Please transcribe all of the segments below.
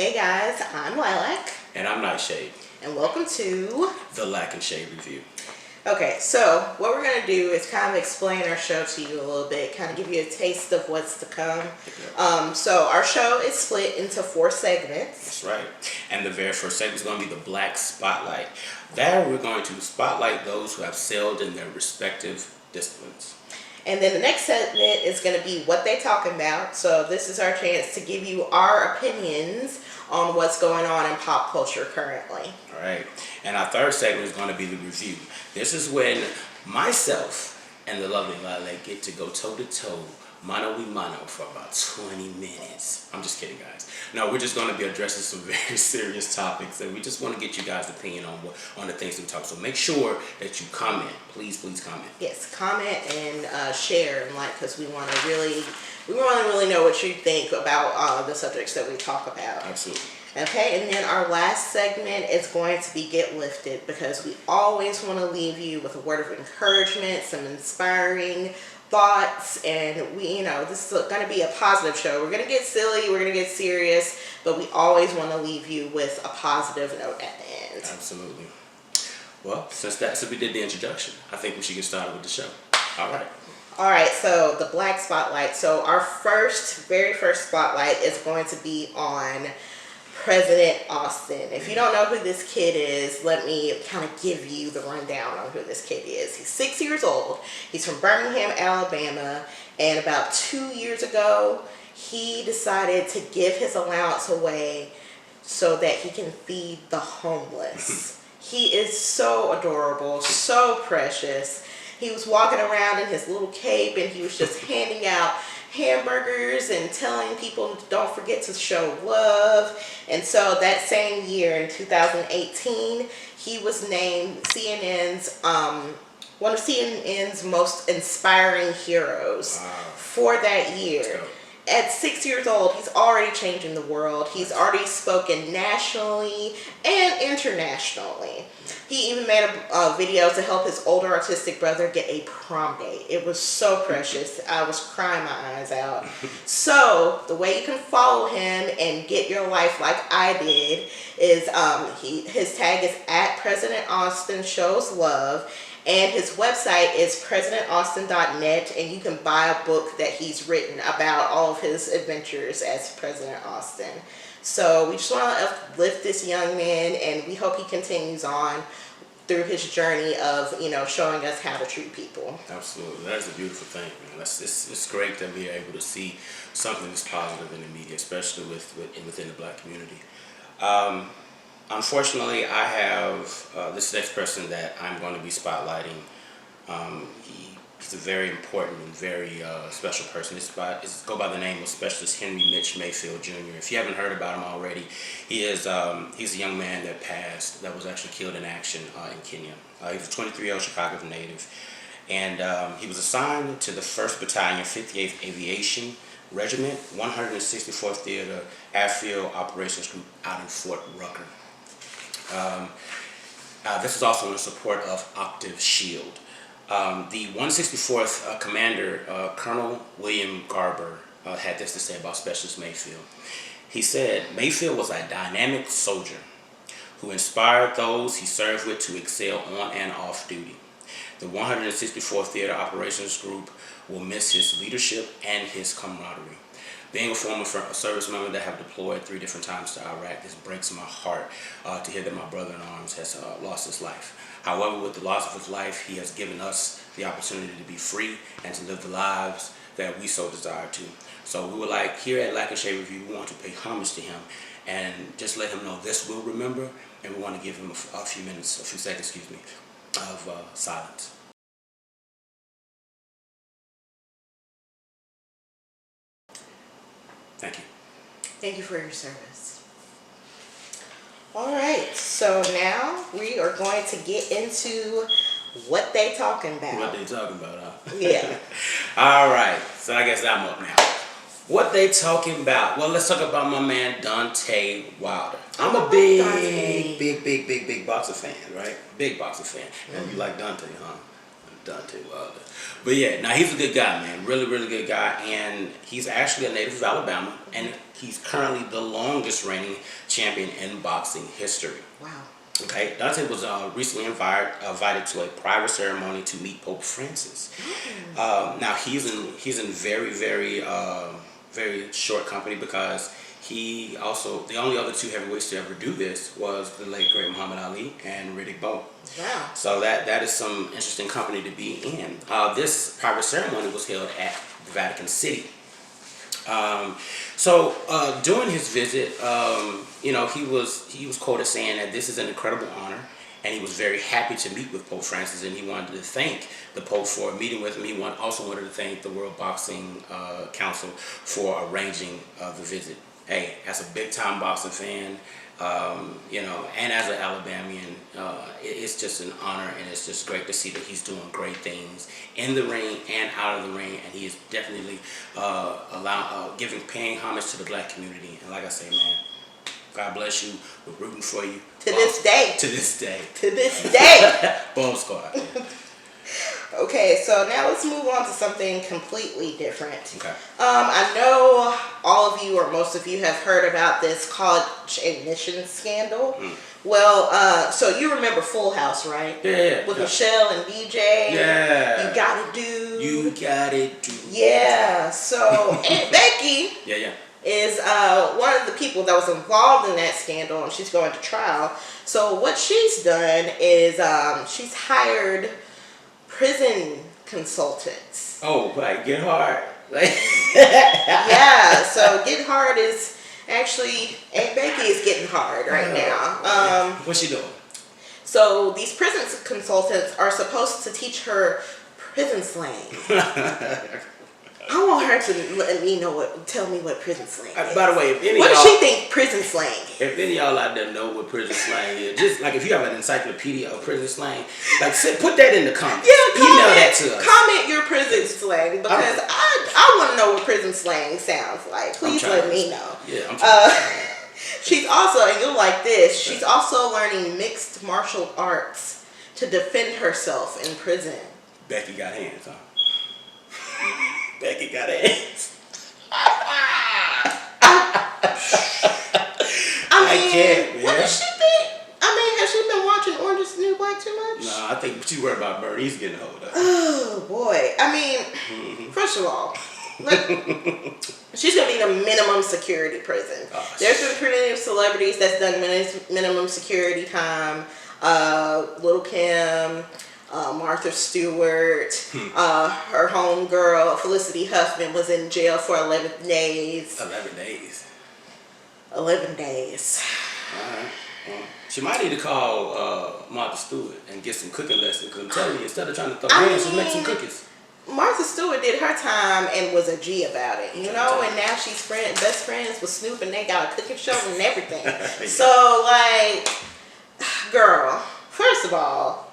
Hey guys, I'm Lilac. And I'm Nightshade. And welcome to the Lac and Shade review. Okay, so what we're going to do is kind of explain our show to you a little bit, kind of give you a taste of what's to come. So our show is split into 4 segments. That's right. And the very first segment is going to be the Black Spotlight. There we're going to spotlight those who have excelled in their respective disciplines. And then the next segment is going to be what they talking about. So this is our chance to give you our opinions on what's going on in pop culture currently. All right. And our third segment is going to be the review. This is when myself and the lovely Lilac get to go toe-to-toe, mano a mano, for about 20 minutes. I'm just kidding, guys. No, we're just going to be addressing some very serious topics, and we just want to get you guys' opinion on the things we talk. So make sure that you comment. Please comment. Yes, comment and share and like, because we want to really know what you think about the subjects that we talk about. Absolutely. Okay, and then our last segment is going to be Get Lifted, because we always want to leave you with a word of encouragement, some inspiring thoughts, and this is going to be a positive show. We're going to get silly, we're going to get serious, but we always want to leave you with a positive note at the end. Absolutely. Well, since we did the introduction, I think we should get started with the show. All right, so the Black Spotlight. So our very first spotlight is going to be on President Austin. If you don't know who this kid is, let me kind of give you the rundown on who this kid is. He's 6 years old. He's from Birmingham, Alabama, and about 2 years ago, he decided to give his allowance away so that he can feed the homeless. He is so adorable, so precious. He was walking around in his little cape, and he was just handing out hamburgers and telling people don't forget to show love. And so that same year, in 2018, he was named one of CNN's most inspiring heroes for that year. At 6 years old, he's already changing the world. He's already spoken nationally and internationally. He even made a video to help his older autistic brother get a prom date. It was so precious. I was crying my eyes out. So the way you can follow him and get your life like I did is his tag is @PresidentAustinShowsLove. And his website is presidentaustin.net, and you can buy a book that he's written about all of his adventures as President Austin. So we just want to uplift this young man, and we hope he continues on through his journey of, showing us how to treat people. Absolutely. That is a beautiful thing, man. It's great that we are able to see something that's positive in the media, especially within the Black community. Unfortunately, I have this next person that I'm going to be spotlighting. He's a very important and very special person. It's go by the name of Specialist Henry Mitch Mayfield Jr. If you haven't heard about him already, he's a young man that was actually killed in action in Kenya. He was a 23-year-old Chicago native, and he was assigned to the 1st Battalion, 58th Aviation Regiment, 164th Theater Airfield Operations Group out in Fort Rucker. This is also in support of Octave Shield. The 164th Commander, Colonel William Garber, had this to say about Specialist Mayfield. He said, "Mayfield was a dynamic soldier who inspired those he served with to excel on and off duty. The 164th Theater Operations Group will miss his leadership and his camaraderie. Being a former service member that have deployed 3 different times to Iraq, this breaks my heart to hear that my brother in arms has lost his life. However, with the loss of his life, he has given us the opportunity to be free and to live the lives that we so desire to. So we would like, here at Lac and Shade Review, we want to pay homage to him and just let him know this we'll remember, and we want to give him a few seconds, of silence." Thank you. Thank you for your service. All right, so now we are going to get into what they talking about. What they talking about, huh? Yeah. All right, so I guess I'm up now. What they talking about? Well, let's talk about my man Dante Wilder. I'm a big boxer fan, right? Big boxer fan. And you like Dante, huh? Dante Wilder. But yeah, now he's a good guy, man. Really, really good guy. And he's actually a native of Alabama. And he's currently the longest reigning champion in boxing history. Wow. Okay, Dante was recently invited to a private ceremony to meet Pope Francis. Now he's in very, very, very short company because he also, the only other two heavyweights to ever do this was the late great Muhammad Ali and Riddick Bowe. Wow. So that is some interesting company to be in. This private ceremony was held at the Vatican City. So during his visit, he was quoted saying that this is an incredible honor, and he was very happy to meet with Pope Francis, and he wanted to thank the Pope for meeting with him. He also wanted to thank the World Boxing Council for arranging the visit. Hey, as a big time boxing fan, and as an Alabamian, it's just an honor, and it's just great to see that he's doing great things in the ring and out of the ring, and he is definitely paying homage to the black community. And like I say, man, God bless you. We're rooting for you. To this day. To this day. To this day. Bomb Squad. Okay, so now let's move on to something completely different. Okay. I know all of you or most of you have heard about this college admissions scandal. Well, so you remember Full House, right? Yeah. With Michelle and DJ. Yeah. You Gotta Do. You Gotta Do. Yeah. So Aunt Becky. Yeah. Is one of the people that was involved in that scandal, and she's going to trial. So what she's done is she's hired prison consultants. Oh, like Get Hard. Yeah, so Get Hard is actually, Aunt Becky is getting hard right now. What's she doing? So these prison consultants are supposed to teach her prison slang. I want her to tell me what prison slang is. By the way, if any what of does y'all, she think prison slang is? If any of y'all out there know what prison slang is, just like if you have an encyclopedia of prison slang, like put that in the comments. Yeah, email that to us. Comment your prison slang because I want to know what prison slang sounds like. Please let me know. Yeah, I'm trying. She's also, and you'll like this, she's also learning mixed martial arts to defend herself in prison. Becky got hands, huh? Becky got hands. I can't, man. What does she think? I mean, has she been watching Orange is the New Black too much? No, I think she's worried about Bernie's getting a hold of her. Oh, boy. I mean, first of all, she's going to be in a minimum security prison. Gosh. There's been plenty of celebrities that's done minimum security time. Lil' Kim, Martha Stewart, her homegirl, Felicity Huffman, was in jail for 11 days. 11 days. 11 days. All right. Well, she might need to call Martha Stewart and get some cooking lessons. Because I'm telling you, instead of trying to throw hands, just make some cookies. Martha Stewart did her time and was a G about it, you know, and now she's best friends with Snoop, and they got a cooking show and everything. So, like, girl, first of all,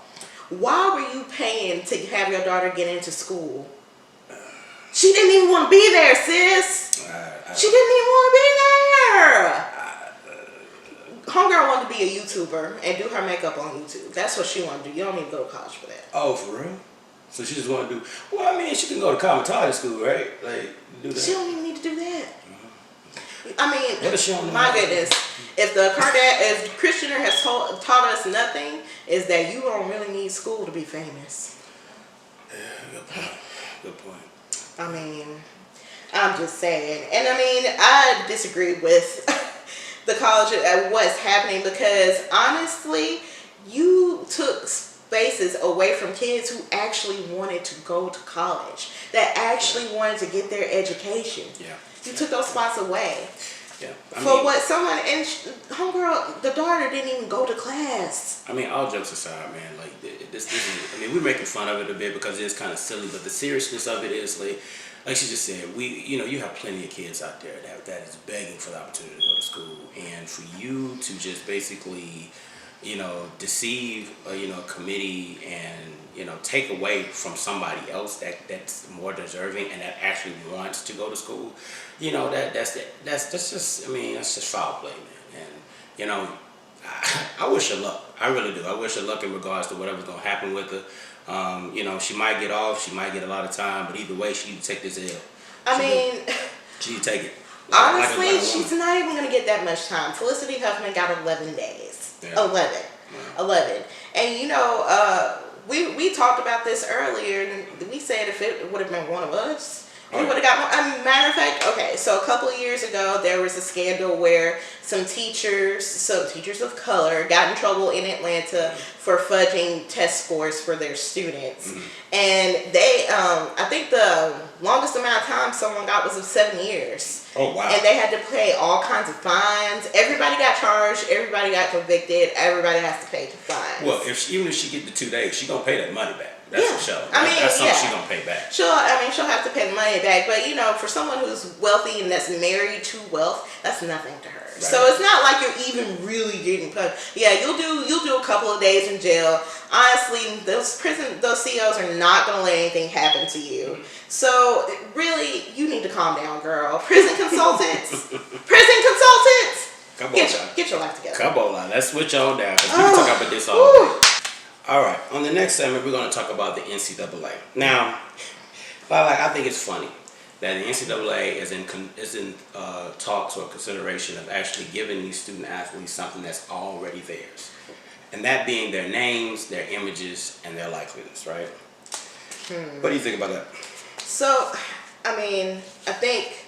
why were you paying to have your daughter get into school? She didn't even want to be there, sis. She didn't even want to be there. Homegirl wanted to be a YouTuber and do her makeup on YouTube. That's what she wanted to do. You don't need to go to college for that. Oh, for real? So she just want to do... Well, I mean, she can go to cosmetology school, right? Like, do that. She don't even need to do that. I mean, what is she on my goodness. If Kris Jenner has taught us nothing, is that you don't really need school to be famous. Yeah, good point. Good point. I mean, I'm just saying. And I mean, I disagree with the college at what's happening because honestly, you took spaces away from kids who actually wanted to go to college, that actually wanted to get their education. Yeah. You took those spots away. Yeah. What someone, and homegirl, the daughter didn't even go to class. I mean, all jokes aside, man, like, this is, I mean, we're making fun of it a bit because it's kind of silly, but the seriousness of it is, like she just said, you have plenty of kids out there that is begging for the opportunity to go to school, and for you to just basically, deceive, a committee and, take away from somebody else that's more deserving and that actually wants to go to school, that's just, I mean, that's just foul play, man. And, I wish her luck. I really do. I wish her luck in regards to whatever's going to happen with her. You know, she might get off, she might get a lot of time, but either way, she need to take this L. She need to take it. Honestly, she's not even going to get that much time. Felicity Huffman got 11 days. Yeah. 11. Yeah. 11. And, you know, we talked about this earlier. And we said if it would have been one of us, we would have got more. Matter of fact, okay, so a couple of years ago, there was a scandal where some teachers of color, got in trouble in Atlanta for fudging test scores for their students. And they, I think the longest amount of time someone got was of 7 years. Oh, wow. And they had to pay all kinds of fines. Everybody got charged. Everybody got convicted. Everybody has to pay the fines. Well, even if she get the 2 days, she going to pay that money back. That's for sure. That's something she's going to pay back. She'll have to pay the money back. But, you know, for someone who's wealthy and that's married to wealth, that's nothing to her. Right. So it's not like you're even really getting punished. Yeah, you'll do a couple of days in jail. Honestly, those CEOs are not going to let anything happen to you. So really, you need to calm down, girl. Prison consultants. Get your life together. Come on, let's switch on down because we can talk about this all day. All right, on the next segment, we're going to talk about the NCAA. Now, I think it's funny that the NCAA is in talks or consideration of actually giving these student athletes something that's already theirs, and that being their names, their images, and their likelihoods. Right? What do you think about that? So, I think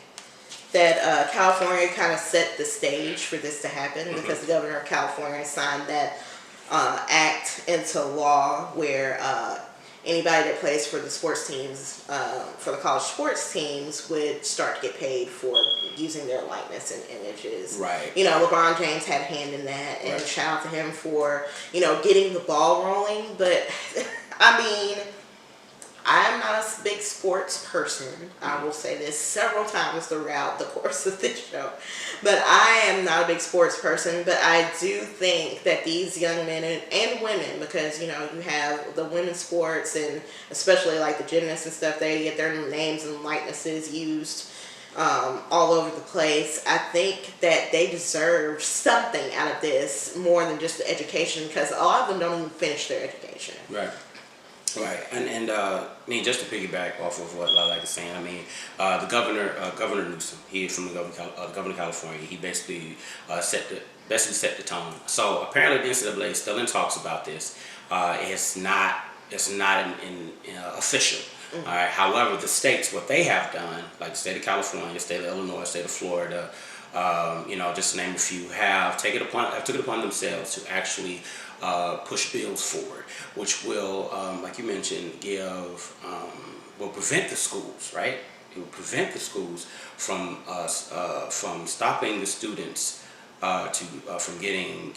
that California kind of set the stage for this to happen because the governor of California signed that act into law where anybody that plays for the sports teams, for the college sports teams, would start to get paid for using their likeness and images. Right. You know, LeBron James had a hand in that, and shout out to him for, you know, getting the ball rolling. But, I'm not a big sports person. I will say this several times throughout the course of this show. But I am not a big sports person. But I do think that these young men and women, because, you know, you have the women's sports and especially like the gymnasts and stuff, they get their names and likenesses used all over the place. I think that they deserve something out of this more than just the education, because a lot of them don't even finish their education. Right. Right, and just to piggyback off of what Lala is saying, the Governor Newsom, he is from the governor of California. He basically set the tone. So apparently the NCAA is still in talks about this. It's not official. All right. However, the states, what they have done, like the state of California, the state of Illinois, the state of Florida, just to name a few, took it upon themselves to actually push bills forward, which will, like you mentioned, will prevent the schools, right? It will prevent the schools from stopping the students from getting,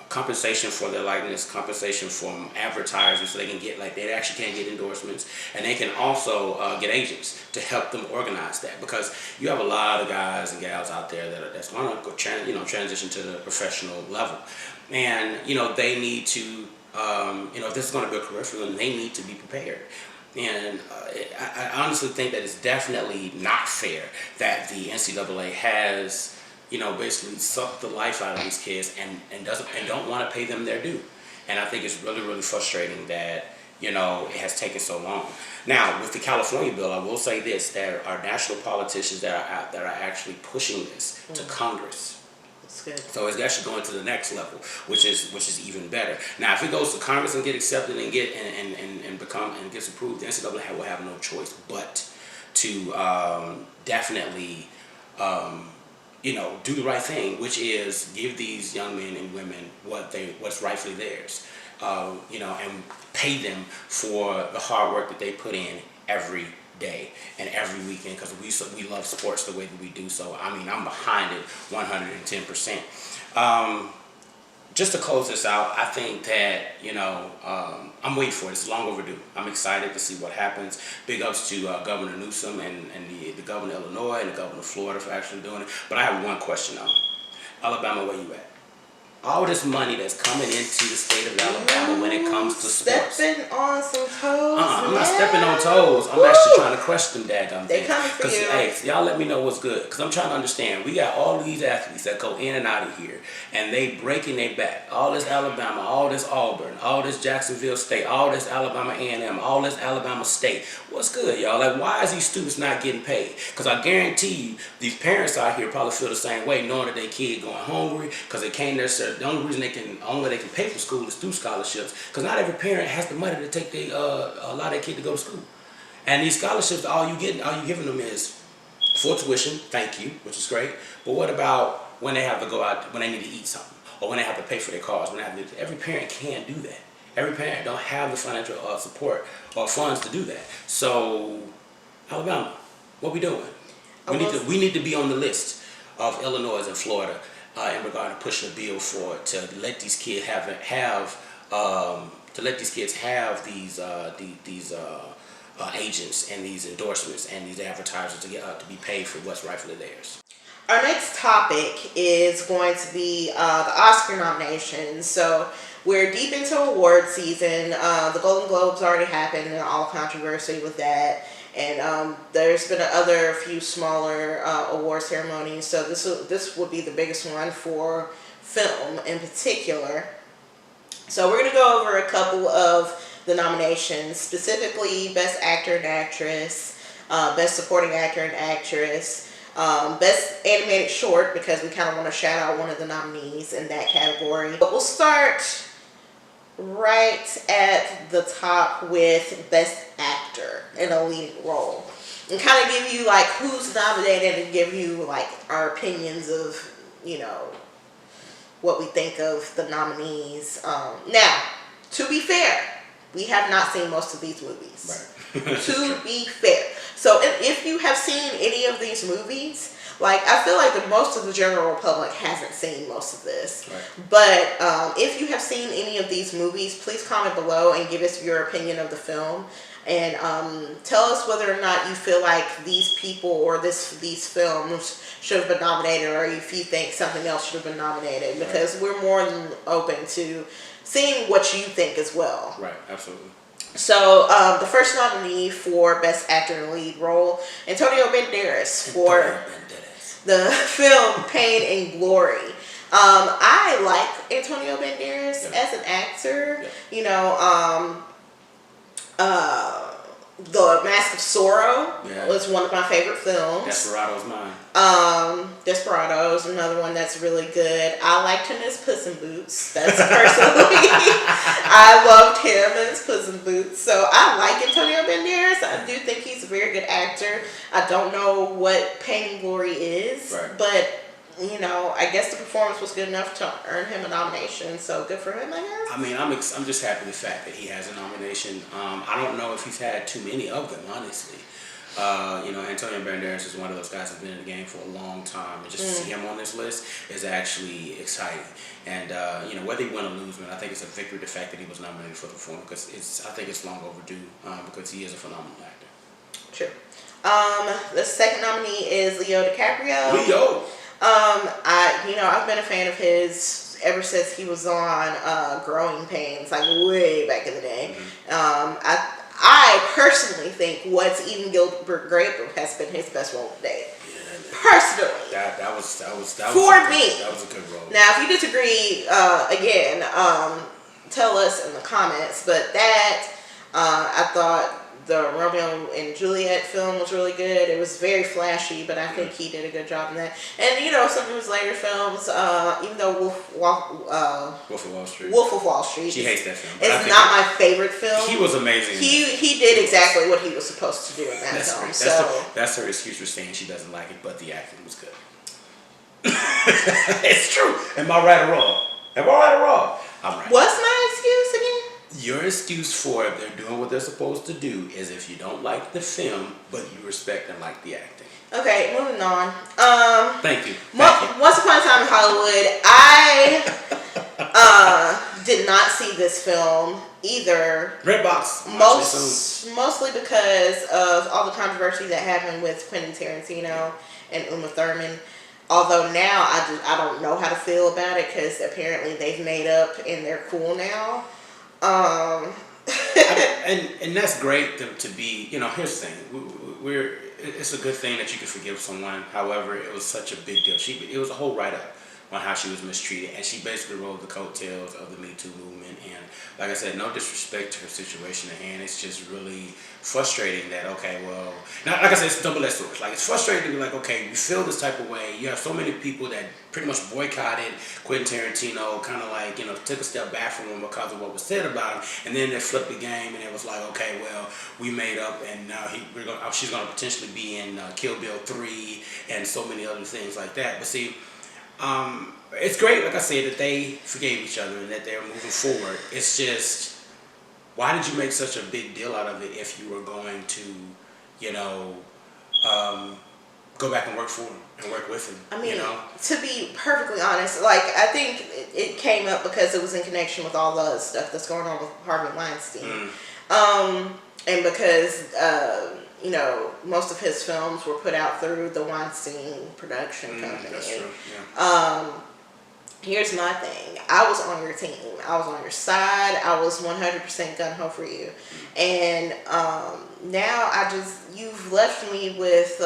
compensation for their likeness, compensation from advertisers, so they can get, they actually can get endorsements, and they can also get agents to help them organize that, because you have a lot of guys and gals out there that's going to go transition to the professional level, and they need to if this is going to be a career for them, they need to be prepared. And I honestly think that it's definitely not fair that the NCAA has basically sucked the life out of these kids and don't want to pay them their due. And I think it's really, really frustrating that, it has taken so long. Now, with the California bill, I will say this: there are national politicians that are actually pushing this to Congress. That's good. So it's actually going to the next level, which is even better. Now, if it goes to Congress and get accepted and get and gets approved, the NCAA will have no choice but to definitely do the right thing, which is give these young men and women what's rightfully theirs, and pay them for the hard work that they put in every day and every weekend, because we love sports the way that we do. So I'm behind it 110%. Just to close this out, I think that I'm waiting for it. It's long overdue. I'm excited to see what happens. Big ups to Governor Newsom and the governor of Illinois and the governor of Florida for actually doing it. But I have one question though. Alabama, where you at? all this money that's coming into the state of Alabama when it comes to sports. Stepping on some toes. I'm not stepping on toes. I'm actually trying to question that. They coming for you. Hey, y'all let me know what's good. Because I'm trying to understand. We got all these athletes that go in and out of here. And they breaking their back. All this Alabama, all this Auburn, all this Jacksonville State, all this Alabama A&M, all this Alabama State. What's good, y'all? Like, why is these students not getting paid? Because I guarantee you, these parents out here probably feel the same way, knowing that their kid going hungry because they can't necessarily. The only reason they can pay for school is through scholarships. Because not every parent has the money to take allow their kid to go to school. And these scholarships, all you giving them is for tuition, thank you, which is great. But what about when they have to go out, when they need to eat something, or when they have to pay for their cars? Every parent can't do that. Every parent don't have the financial support or funds to do that. So, Alabama, what we doing? We need to be on the list of Illinois and Florida in regard to pushing a bill to let these kids have these agents and these endorsements and these advertisers to be paid for what's rightfully theirs. Our next topic is going to be the Oscar nominations. So we're deep into award season. The Golden Globes already happened and all controversy with that. And there's been a few smaller award ceremonies. So this would be the biggest one for film in particular. So we're going to go over a couple of the nominations, specifically Best Actor and Actress, Best Supporting Actor and Actress, Best Animated Short, because we kind of want to shout out one of the nominees in that category. But we'll start right at the top with Best Actor in a leading role, and kind of give you like who's nominated and give you like our opinions of, you know, what we think of the nominees. Now, to be fair, we have not seen most of these movies. Right. To be fair. So if you have seen any of these movies, like, I feel like most of the general public hasn't seen most of this. Right. But if you have seen any of these movies, please comment below and give us your opinion of the film. And tell us whether or not you feel like these people or these films should have been nominated, or if you think something else should have been nominated. Because right. We're more than open to seeing what you think as well. Right, absolutely. So, the first nominee for Best Actor in a Lead Role, Antonio Banderas for the film Pain and Glory. I like Antonio Banderas as an actor. You know, The Mask of Zorro was one of my favorite films. Desperado's mine. Desperado's another one that's really good. I liked him as Puss in Boots. That's personally. I loved him as Puss in Boots. So I like Antonio Banderas. I do think he's a very good actor. I don't know what Pain and Glory is, but you know, I guess the performance was good enough to earn him a nomination, so good for him, I guess. I mean, I'm just happy the fact that he has a nomination. I don't know if he's had too many of them, honestly. You know, Antonio Banderas is one of those guys who's been in the game for a long time, and just to see him on this list is actually exciting. And you know, whether he win or lose, man, I think it's a victory the fact that he was nominated for the film, because I think it's long overdue, because he is a phenomenal actor. True. The second nominee is Leo DiCaprio. Leo. I've been a fan of his ever since he was on Growing Pains, like way back in the day. I personally think What's Eating Gilbert Grape has been his best role to date. Personally, that was for me. That was a good role. Now, if you disagree, again, tell us in the comments. But that I thought the Romeo and Juliet film was really good. It was very flashy, but I think he did a good job in that. And you know, some of his later films, even though Wolf of Wall Street. She hates that film. It's not my favorite film. He was amazing. He did exactly what he was supposed to do in that film. That's her excuse for saying she doesn't like it, but the acting was good. It's true. Am I right or wrong? I'm right. What's my excuse again? Your excuse for if they're doing what they're supposed to do is if you don't like the film, but you respect and like the acting. Okay, moving on. Thank you. Once Upon a Time in Hollywood, I did not see this film either. Redbox. Mostly because of all the controversy that happened with Quentin Tarantino and Uma Thurman. Although now I don't know how to feel about it because apparently they've made up and they're cool now. And that's great to be. Here's the thing: it's a good thing that you can forgive someone. However, it was such a big deal. It was a whole write up on how she was mistreated, and she basically rode the coattails of the Me Too movement. And like I said, no disrespect to her situation at hand. It's just really frustrating that now, like I said, it's double-edged sword. Like, it's frustrating to be like, okay, you feel this type of way. You have so many people that pretty much boycotted Quentin Tarantino, kind of like took a step back from him because of what was said about him, and then they flipped the game and it was like, okay, well, we made up, and now she's gonna potentially be in Kill Bill 3 and so many other things like that. But see. It's great, like I said, that they forgave each other and that they're moving forward. It's just, why did you make such a big deal out of it if you were going to, go back and work for him and work with him? I mean, to be perfectly honest, like, I think it came up because it was in connection with all the stuff that's going on with Harvey Weinstein. And because, most of his films were put out through the Weinstein production company. That's true. Yeah. Here's my thing. I was on your team. I was on your side. I was 100% gung-ho for you. And now you've left me with,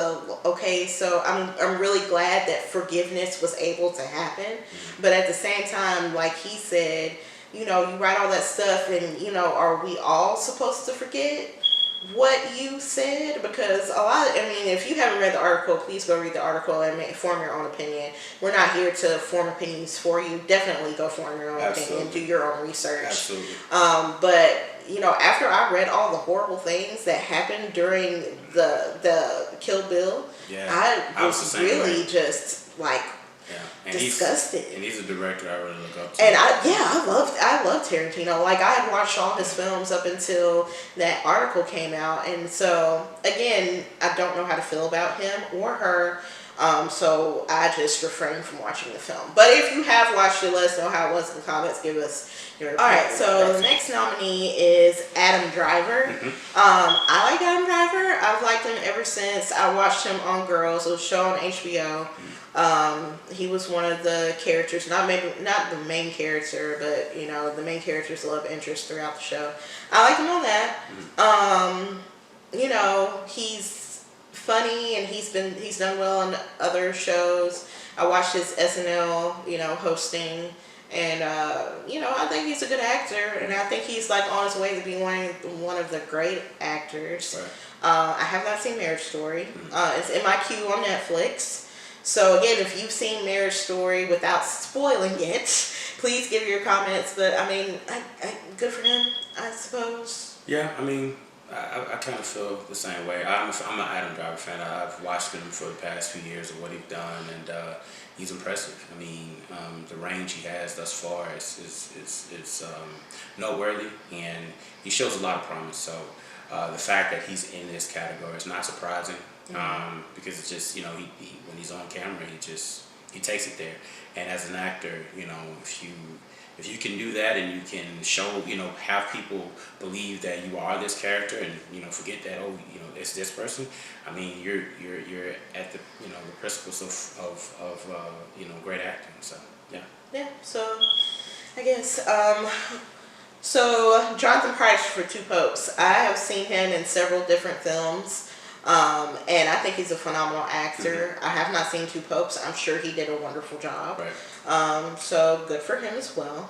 okay, so I'm really glad that forgiveness was able to happen. But at the same time, like he said, you write all that stuff and, are we all supposed to forget what you said? Because if you haven't read the article, please go read the article and form your own opinion. We're not here to form opinions for you. Definitely go form your own opinion, do your own research. Absolutely. But after I read all the horrible things that happened during the Kill Bill, I was really just like, and disgusted. He's a director I really look up to. And I love Tarantino. Like, I had watched all his films up until that article came out, and so again, I don't know how to feel about him or her. So I just refrain from watching the film. But if you have watched it, let us know how it was in the comments. Give us your opinion. All right, so the next nominee is Adam Driver. I like Adam Driver. I've liked him ever since I watched him on Girls. It was a show on HBO. He was one of the characters, not the main character, but the main character's love interest throughout the show. I like him on that. He's funny and he's done well on other shows. I watched his SNL, hosting, and I think he's a good actor, and I think he's like on his way to being one of the great actors. Right. I have not seen Marriage Story. It's in my queue on Netflix. So again, if you've seen Marriage Story without spoiling it, please give your comments. But I good for him, I suppose. Yeah, I kind of feel the same way. I'm an Adam Driver fan. I've watched him for the past few years of what he's done, and he's impressive. The range he has thus far is noteworthy, and he shows a lot of promise. So the fact that he's in this category is not surprising. Because it's just when he's on camera he takes it there, and as an actor if you can do that and you can show have people believe that you are this character and forget that it's this person, you're at the the precipice of great acting. So so I guess so Jonathan Pryce for Two Popes. I have seen him in several different films. And I think he's a phenomenal actor. I have not seen Two Popes. I'm sure he did a wonderful job. Right. So good for him as well.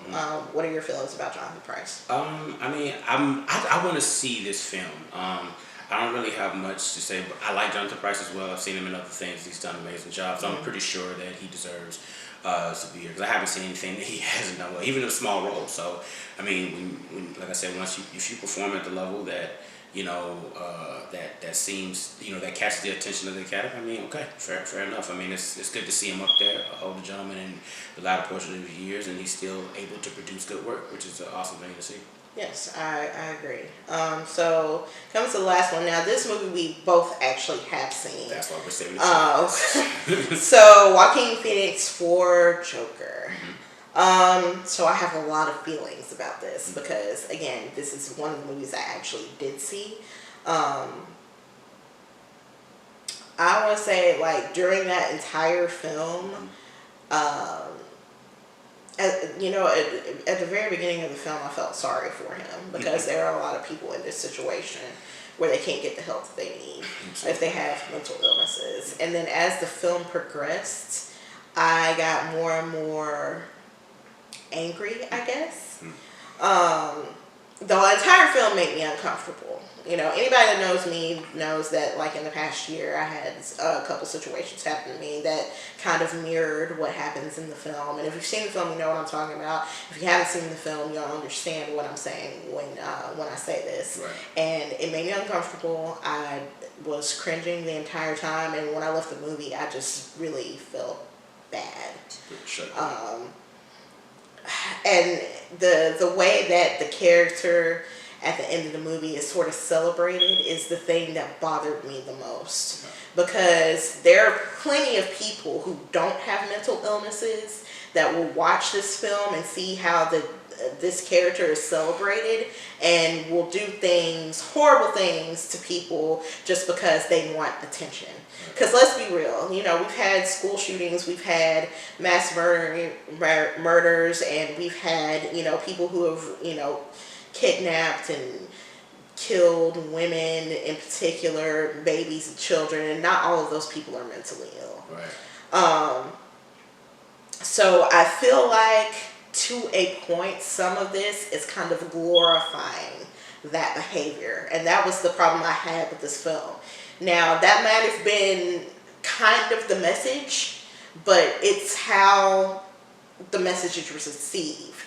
What are your feelings about Jonathan Pryce? I want to see this film. I don't really have much to say, but I like Jonathan Pryce as well. I've seen him in other things. He's done an amazing job. So I'm pretty sure that he deserves to be here, because I haven't seen anything that he hasn't done well, even in a small role. So when like I said, if you perform at the level that that seems, that catches the attention of the Academy. Okay, fair enough. It's good to see him up there, older gentleman in the latter portion of his years, and he's still able to produce good work, which is an awesome thing to see. Yes, I agree. So comes to the last one. Now, this movie we both actually have seen. That's why we're saving it. So Joaquin Phoenix for Joker. So I have a lot of feelings about this because, again, this is one of the movies I actually did see. I would say, like, during that entire film, at the very beginning of the film, I felt sorry for him because there are a lot of people in this situation where they can't get the help that they need if they have mental illnesses. And then as the film progressed, I got more and more angry, I guess. The entire film made me uncomfortable. Anybody that knows me knows that, like, in the past year, I had a couple situations happen to me that kind of mirrored what happens in the film. And if you've seen the film, you know what I'm talking about. If you haven't seen the film, you'll understand what I'm saying when I say this. Right. And it made me uncomfortable. I was cringing the entire time, and when I left the movie, I just really felt bad. And the way that the character at the end of the movie is sort of celebrated is the thing that bothered me the most. Because there are plenty of people who don't have mental illnesses that will watch this film and see how this character is celebrated and will do horrible things to people just because they want attention. Because let's be real, we've had school shootings, we've had mass murders, and we've had, people who have, kidnapped and killed women, in particular, babies and children, and not all of those people are mentally ill. Right. So I feel like, to a point, some of this is kind of glorifying that behavior, and that was the problem I had with this film. Now, that might have been kind of the message, but it's how the message is received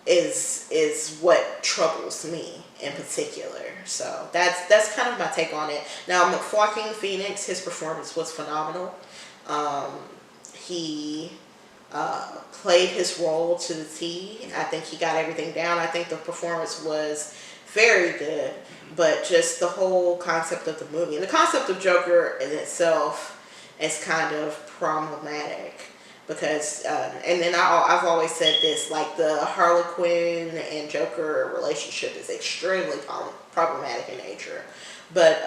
is what troubles me in particular. So that's kind of my take on it. Now, Joaquin Phoenix, his performance was phenomenal. He played his role to the T. I think he got everything down. I think the performance was very good, but just the whole concept of the movie and the concept of Joker in itself is kind of problematic. Because, and then I've always said this, like, the Harlequin and Joker relationship is extremely problematic in nature. But,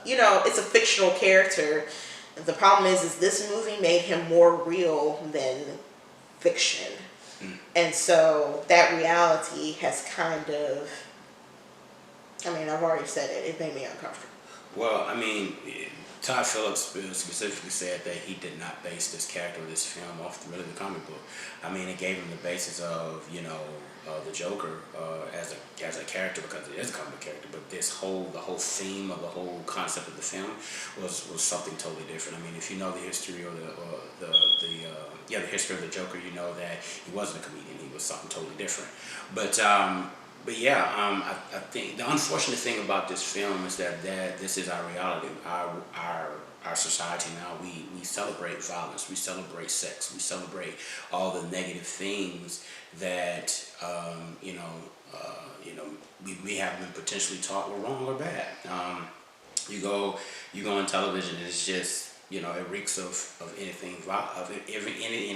it's a fictional character. The problem is this movie made him more real than fiction. And so that reality has kind of, I've already said it. It made me uncomfortable. Well, Todd Phillips specifically said that he did not base this character or this film off the comic book. It gave him the basis of, the Joker as a character, because it is a comic book character. But the whole theme of the whole concept of the film was something totally different. If you know the history or the history of the Joker, you know that he wasn't a comedian. He was something totally different. But I think the unfortunate thing about this film is that this is our reality, our society now. We celebrate violence, we celebrate sex, we celebrate all the negative things that we have been potentially taught were wrong or bad. You go on television, and it's just it reeks of anything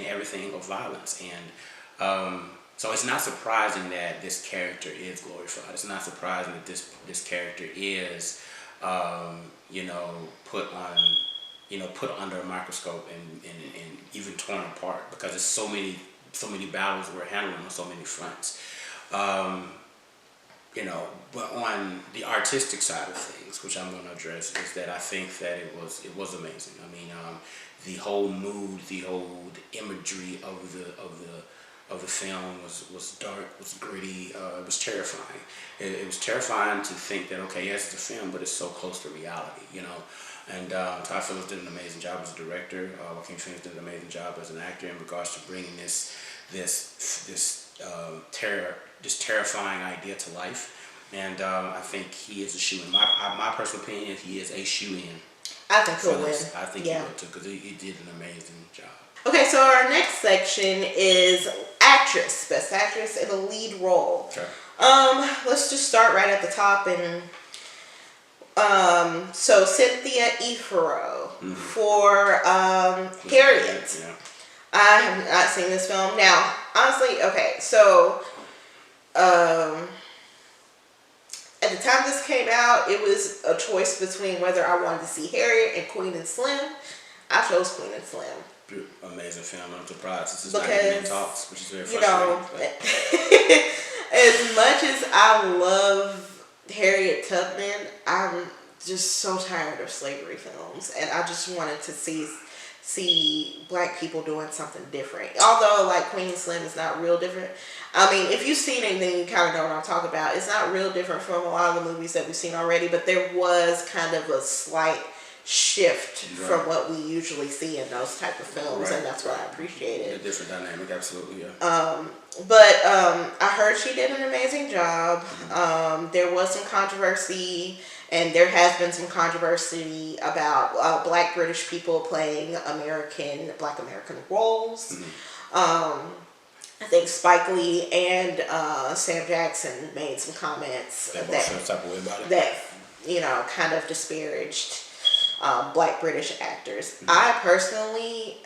everything of violence, and so it's not surprising that this character is glorified. It's not surprising that this character is, put under a microscope and even torn apart, because there's so many battles we're handling on so many fronts. But on the artistic side of things, which I'm going to address, is that I think that it was amazing. The whole mood, the whole imagery of the film was dark, was gritty, it was terrifying. It was terrifying to think that, okay, yes, it's a film, but it's so close to reality, And Todd Phillips did an amazing job as a director. Joaquin Phoenix did an amazing job as an actor in regards to bringing this terrifying idea to life. And I think he is a shoe-in. My personal opinion is he is a shoe-in. I think he'll win. I think he will too, because he did an amazing job. Okay, so our next section is actress, best actress in a lead role. Okay. Let's just start right at the top, and so Cynthia Erivo for Harriet. Yeah. I have not seen this film. Now, honestly, okay, so at at the time this came out, it was a choice between whether I wanted to see Harriet and Queen and Slim. I chose Queen and Slim. Amazing film. I'm surprised this is not even in talks, which is very frustrating. As much as I love Harriet Tubman, I'm just so tired of slavery films, and I just wanted to see black people doing something different. Although, like, Queen and Slim is not real different. I mean, if you've seen it, then you kind of know what I'm talking about. It's not real different from a lot of the movies that we've seen already, but there was kind of a slight shift from what we usually see in those type of films, and that's what I appreciated. A different dynamic, absolutely, But I heard she did an amazing job. There was some controversy, and there has been some controversy about black British people playing black American roles. I think Spike Lee and Sam Jackson made some comments that kind of disparaged black British actors. I personally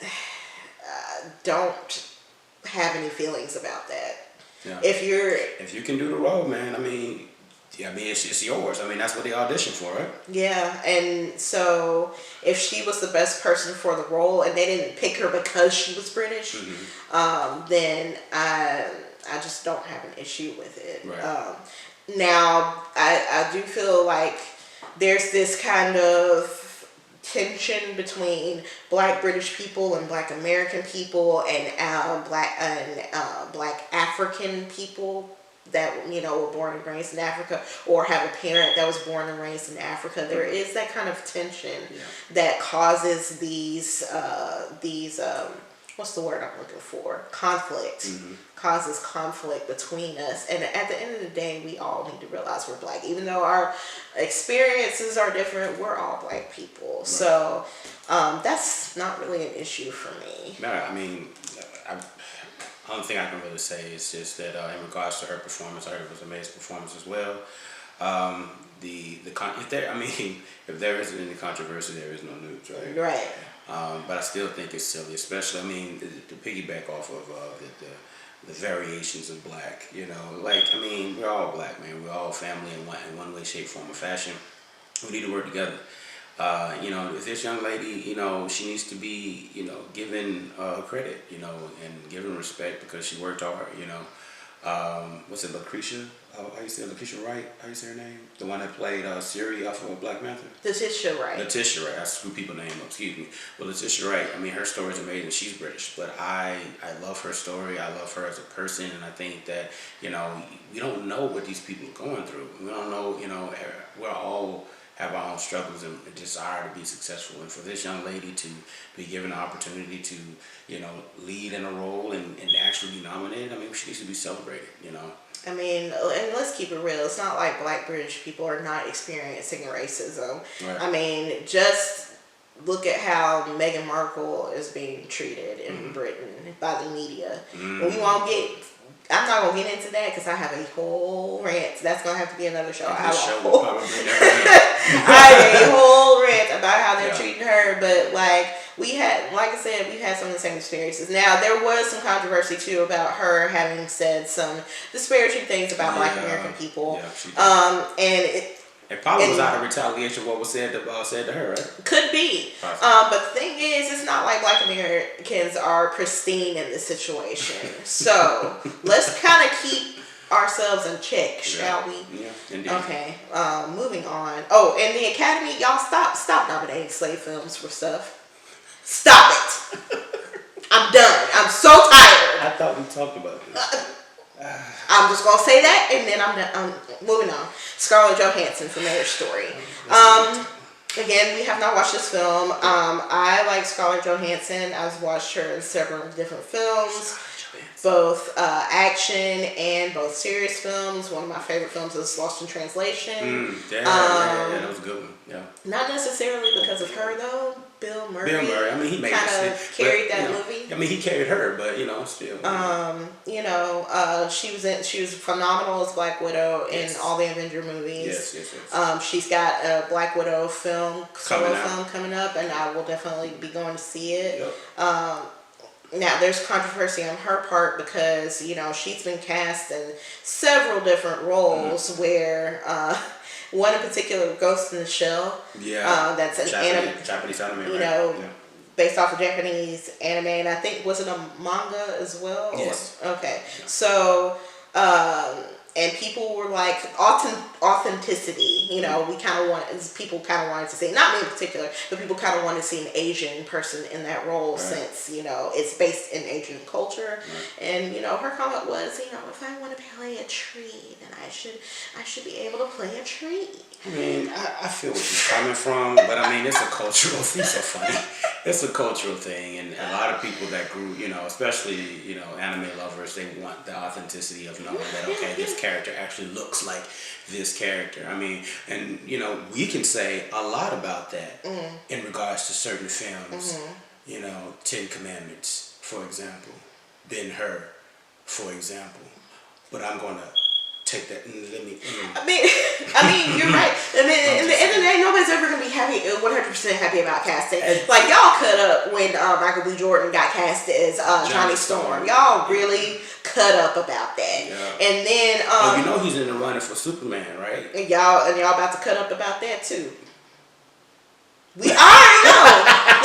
don't have any feelings about that. Yeah. If you can do the role, man, I mean, it's yours. I mean, that's what they auditioned for, right? Yeah, and so if she was the best person for the role, and they didn't pick her because she was British, then I just don't have an issue with it. Right. Now, I do feel like there's this kind of tension between black British people and black American people and black African people that were born and raised in Africa, or have a parent that was born and raised in Africa. There is that kind of tension that causes these what's the word I'm looking for? Conflict. Causes conflict between us. And at the end of the day, we all need to realize we're black. Even though our experiences are different, we're all black people. Right. So that's not really an issue for me. No, I mean, the only thing I can really say is just that in regards to her performance, I heard it was an amazing performance as well. If there isn't any controversy, there is no news, right? Right. But I still think it's silly, especially, I mean, to piggyback off of the variations of black, we're all black, man. We're all family in one way, shape, form, or fashion. We need to work together. If this young lady, she needs to be, given credit, and given respect because she worked hard, what's it, Lucretia? How you say Lucretia Wright? How you say her name? The one that played Siri off of Black Panther? Letitia Wright. Letitia Wright. I screw people's name up, excuse me. But Letitia Wright, I mean, her story is amazing. She's British, but I love her story. I love her as a person, and I think that, we don't know what these people are going through. We don't know, we're all have our own struggles and desire to be successful. And for this young lady to be given the opportunity to, lead in a role and actually be nominated, I mean, she needs to be celebrated, I mean, and let's keep it real. It's not like black British people are not experiencing racism. Right. I mean, just look at how Meghan Markle is being treated in Britain by the media. I'm not going to get into that because I have a whole rant. That's going to have to be another show. I have a whole rant about how they're treating her. But we've had some of the same experiences. Now, there was some controversy too about her having said some disparaging things about black American people. Yeah, she did. It probably was out of retaliation what was said to her, right? Could be. But the thing is, it's not like black Americans are pristine in this situation. So let's kind of keep ourselves in check, shall we? Yeah, indeed. Okay, moving on. Oh, and the Academy, y'all stop nominating slave films for stuff. Stop it. I'm done. I'm so tired. I thought we talked about this. I'm just going to say that, and then I'm moving on. Scarlett Johansson for Marriage Story. Again, we have not watched this film. I like Scarlett Johansson. I've watched her in several different films, both action and both serious films. One of my favorite films is Lost in Translation. That was a good one. Yeah. Not necessarily because of her, though. Bill Murray. I mean, he made kind of carried that movie. I mean, he carried her, but still. She was phenomenal as Black Widow in all the Avenger movies. Yes. She's got a Black Widow solo film coming up, and I will definitely be going to see it. Yep. Now, there's controversy on her part because, she's been cast in several different roles where one in particular, Ghost in the Shell. Yeah. That's an Japanese anime, based off of Japanese anime, and I think, was it a manga as well? Yes. Okay. So, and people were like, authenticity, we kind of people kind of wanted to see, not me in particular, but people kind of wanted to see an Asian person in that role since, it's based in Asian culture. And, her comment was, if I want to play a tree, then I should be able to play a tree. I mean, I feel where she's coming from, but I mean, it's a cultural thing. So funny. It's a cultural thing, and a lot of people that grew, especially, anime lovers, they want the authenticity of knowing that, okay, this character actually looks like this character. I mean, and, we can say a lot about that in regards to certain films. 10 Commandments, for example, Ben-Hur, for example. But I'm going to take that and let me. I mean, you're right. I mean, in the end of the day, nobody's ever gonna be 100% happy about casting. Like, y'all cut up when Michael B. Jordan got cast as Johnny Storm. Y'all really cut up about that. Yeah. And then he's in the running for Superman, right? And y'all about to cut up about that too. We already know.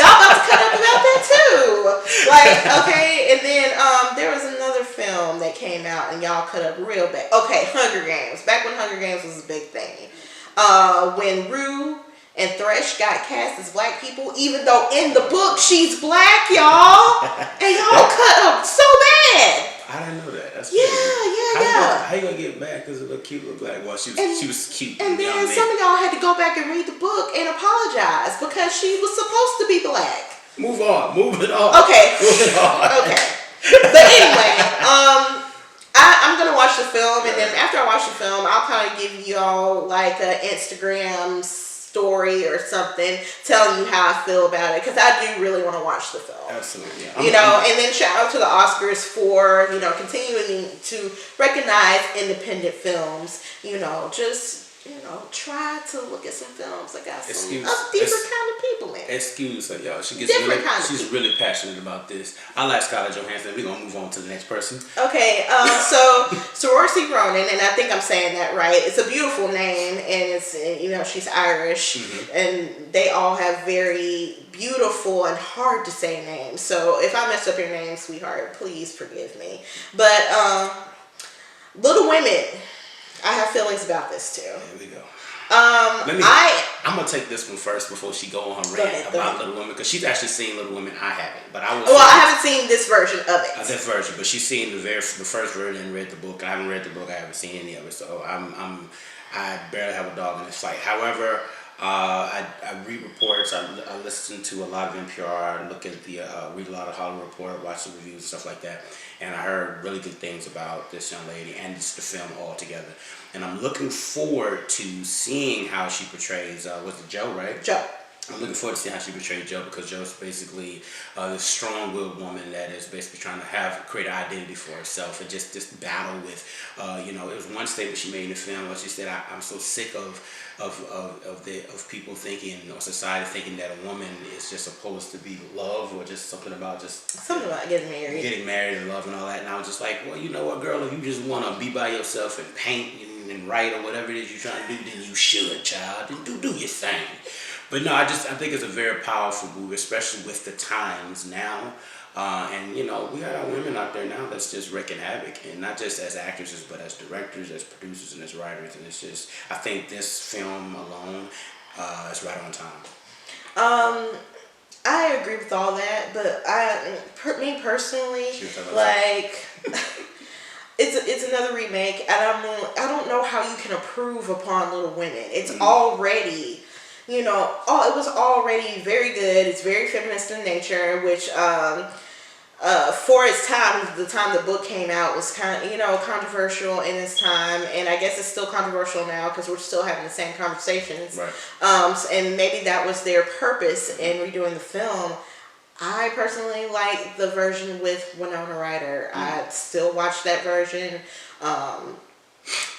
Y'all about to cut up about that too. Like, okay, and then there was another film that came out and y'all cut up real bad. Okay, Hunger Games. Back when Hunger Games was a big thing. When Rue and Thresh got cast as black people, even though in the book she's black, y'all. And y'all cut up so bad. I didn't know that. That's yeah. How you gonna get back because of a cute little black? Well, she was cute. And then some of y'all had to go back and read the book and apologize because she was supposed to be black. Move on. Move it on. Okay. Move it on. Okay. But anyway, I'm gonna watch the film, and then after I watch the film, I'll kind of give y'all like an Instagram story or something telling you how I feel about it, because I do really want to watch the film. Absolutely. Yeah. And then shout out to the Oscars for continuing to recognize independent films. Try to look at some films that got some different kind of people in it. Excuse her, y'all. She's really passionate about this. I like Scarlett Johansson. We're gonna move on to the next person. Okay, so Saoirse Ronan, and I think I'm saying that right. It's a beautiful name, and it's she's Irish, and they all have very beautiful and hard to say names. So if I messed up your name, sweetheart, please forgive me. But Little Women, I have feelings about this too. Here we go. I'm gonna take this one first before she go on her rant about Little Women, because she's actually seen Little Women. I haven't, but I haven't seen this version of it. This version, but she's seen the first version and read the book. I haven't read the book. I haven't seen any of it, so I barely have a dog in this fight. However, I read reports. I listen to a lot of NPR. I read a lot of Hollywood Report, watch the reviews and stuff like that. And I heard really good things about this young lady and just the film altogether. And I'm looking forward to seeing how she portrays, was it Joe, right? Joe. I'm looking forward to seeing how she portrays Joe, because Joe's basically this strong-willed woman that is basically trying to create an identity for herself, and just this battle with, it was one statement she made in the film where she said, I'm so sick of people thinking, or society thinking that a woman is just supposed to be loved, or just something about getting married and love and all that. And I was just like, well, you know what, girl, if you just want to be by yourself and paint and write or whatever it is you're trying to do, then you should, child. Do your thing. But no, I think it's a very powerful movie, especially with the times now. And we got our women out there now that's just wreaking havoc, and not just as actresses, but as directors, as producers, and as writers. And it's just, I think this film alone is right on time. I agree with all that, but me personally, like, it's another remake, and I don't know how you can improve upon Little Women. It's already, it was already very good. It's very feminist in nature, which for its time, the time the book came out was kind of, controversial in its time, and I guess it's still controversial now because we're still having the same conversations. Right. And maybe that was their purpose in redoing the film. I personally like the version with Winona Ryder. I still watch that version.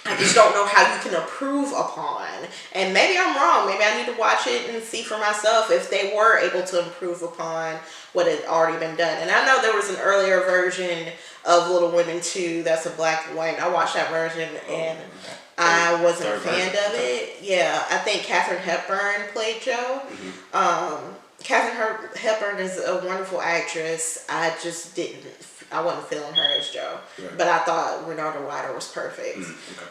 I just don't know how you can improve upon. And maybe I'm wrong. Maybe I need to watch it and see for myself if they were able to improve upon what had already been done. And I know there was an earlier version of Little Women 2 that's a black and white. I watched that version and I wasn't a fan of it. Yeah, I think Katharine Hepburn played Jo. Katharine Hepburn is a wonderful actress. I wasn't feeling her as Jo. Right. But I thought Renata Ryder was perfect.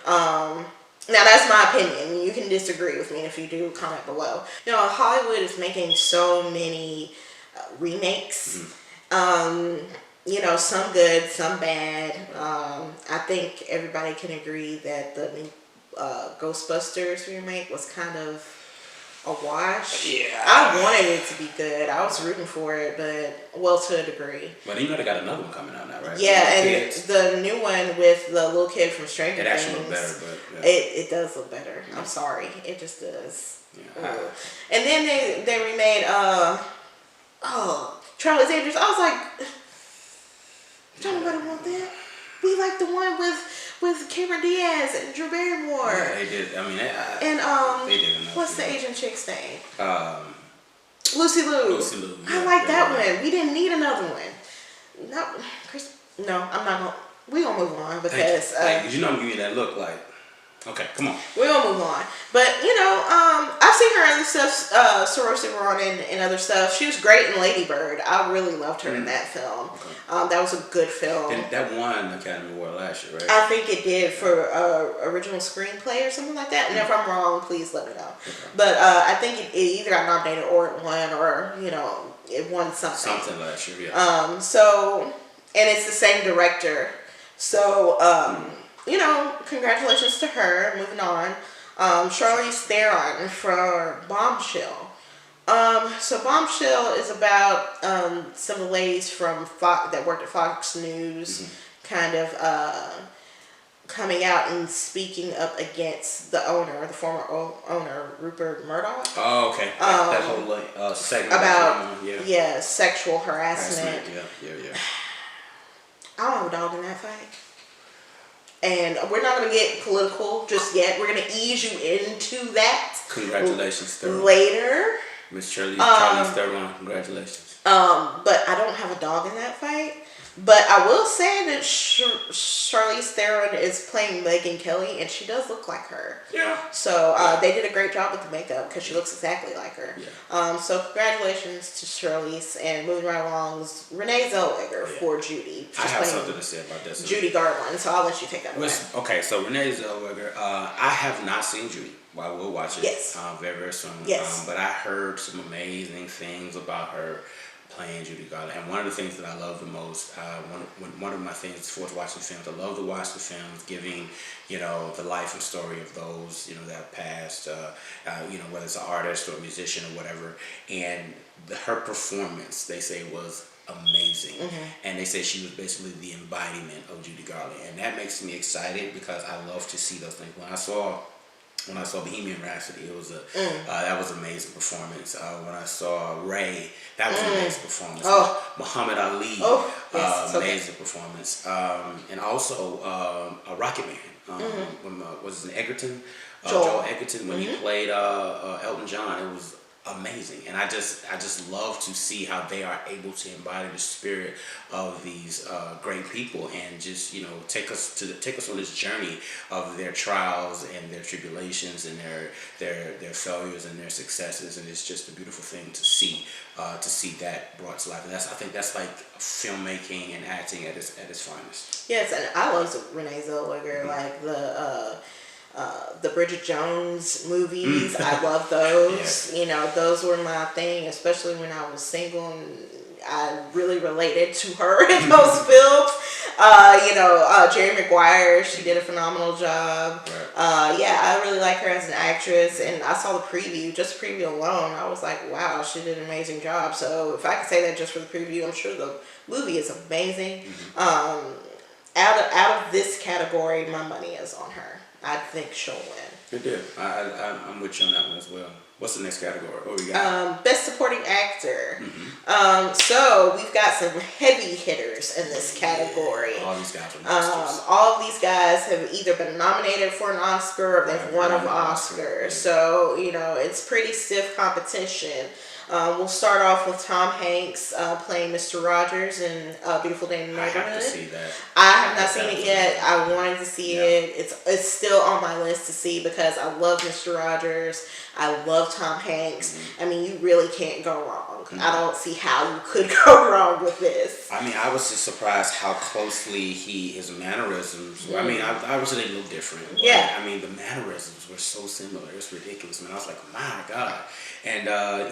Now that's my opinion. You can disagree with me. If you do, comment below. You know, Hollywood is making so many remakes. You know, some good, some bad. I think everybody can agree that the new Ghostbusters remake was kind of a wash. Yeah. I wanted it to be good. I was rooting for it, but well, to a degree. But you know they got another one coming out now, right? Yeah, and the new one with the little kid from Stranger Things. It actually looks better, but yeah. It does look better. I'm sorry, it just does. Yeah. And then they remade Charlie's Angels. I was like, don't nobody want that. We like the one with Cameron Diaz and Drew Barrymore. Yeah, they did. I mean, they did enough. What's the Asian chick's name? Lucy Liu. Lucy Liu. Yeah, I like that one. We didn't need another one. No, Chris. No, I'm not gonna. We gonna move on because. You know I'm giving you that look like. Okay, come on. We're gonna move on. But you know, I've seen her in other stuff, Saoirse Ronan and other stuff. She was great in Lady Bird. I really loved her in that film. Okay. That was a good film. And that won the Academy Award last year, right? I think it did for original screenplay or something like that. And if I'm wrong, please let me know. Okay. But I think it either got nominated or it won, or you know, it won something. Something last year, yeah. So, and it's the same director. So, you know, congratulations to her. Moving on. Charlize Theron for Bombshell. So Bombshell is about some of the ladies from Fox that worked at Fox News, kind of coming out and speaking up against the former owner, Rupert Murdoch. Oh, okay. That whole segment about sexual harassment. Yeah. I don't have a dog in that fight. And we're not going to get political just yet. We're going to ease you into that. Congratulations, Theron. Later. Miss Charlize Theron, congratulations. But I don't have a dog in that fight. But I will say that Charlize Theron is playing Megyn Kelly, and she does look like her. Yeah. So they did a great job with the makeup because she looks exactly like her. Yeah. So congratulations to Charlize, and moving right along is Renee Zellweger for Judy. I have something to say about that. Judy Garland, so I'll let you take that away. Okay, so Renee Zellweger, I have not seen Judy. Well, I will watch it very, very soon. Yes. But I heard some amazing things about her playing Judy Garland, and one of the things that I love the most, one of my things for watching films, I love to watch the films giving, you know, the life and story of those, you know, that passed, you know, whether it's an artist or a musician or whatever, and her performance, they say, was amazing, and they say she was basically the embodiment of Judy Garland, and that makes me excited because I love to see those things. When I saw Bohemian Rhapsody, it was that was an amazing performance. When I saw Ray, that was an amazing performance. Muhammad Ali, amazing performance. And also Rocket Man. Was it Egerton? Joel Egerton, when he played Elton John, it was amazing, and I just love to see how they are able to embody the spirit of these great people, and just, you know, take us on this journey of their trials and their tribulations and their failures and their successes, and it's just a beautiful thing to see that brought to life. And I think that's like filmmaking and acting at its finest. Yes, and I love Renee Zellweger, like the Bridget Jones movies. I love those. You know, those were my thing, especially when I was single, and I really related to her in those films. You know, Jerry Maguire, she did a phenomenal job. I really like her as an actress, and I saw the preview, just the preview alone, I was like, wow, she did an amazing job. So if I could say that just for the preview, I'm sure the movie is amazing. Out of this category, my money is on her. I think she'll win. It did. I'm with you on that one as well. What's the next category? What we got? Best Supporting Actor. So we've got some heavy hitters in this category. All these guys are monsters. All of these guys have either been nominated for an Oscar or they've won an Oscar. Yeah. So, you know, it's pretty stiff competition. We'll start off with Tom Hanks playing Mr. Rogers in Beautiful Day in the Neighborhood. I have to see that. I have not seen it yet. I wanted to see it. It's still on my list to see because I love Mr. Rogers. I love Tom Hanks. I mean, you really can't go wrong. I don't see how you could go wrong with this. I mean, I was just surprised how closely his mannerisms were. I mean, obviously they look different. Yeah. I mean, the mannerisms were so similar. It's ridiculous, man. I was like, my God. And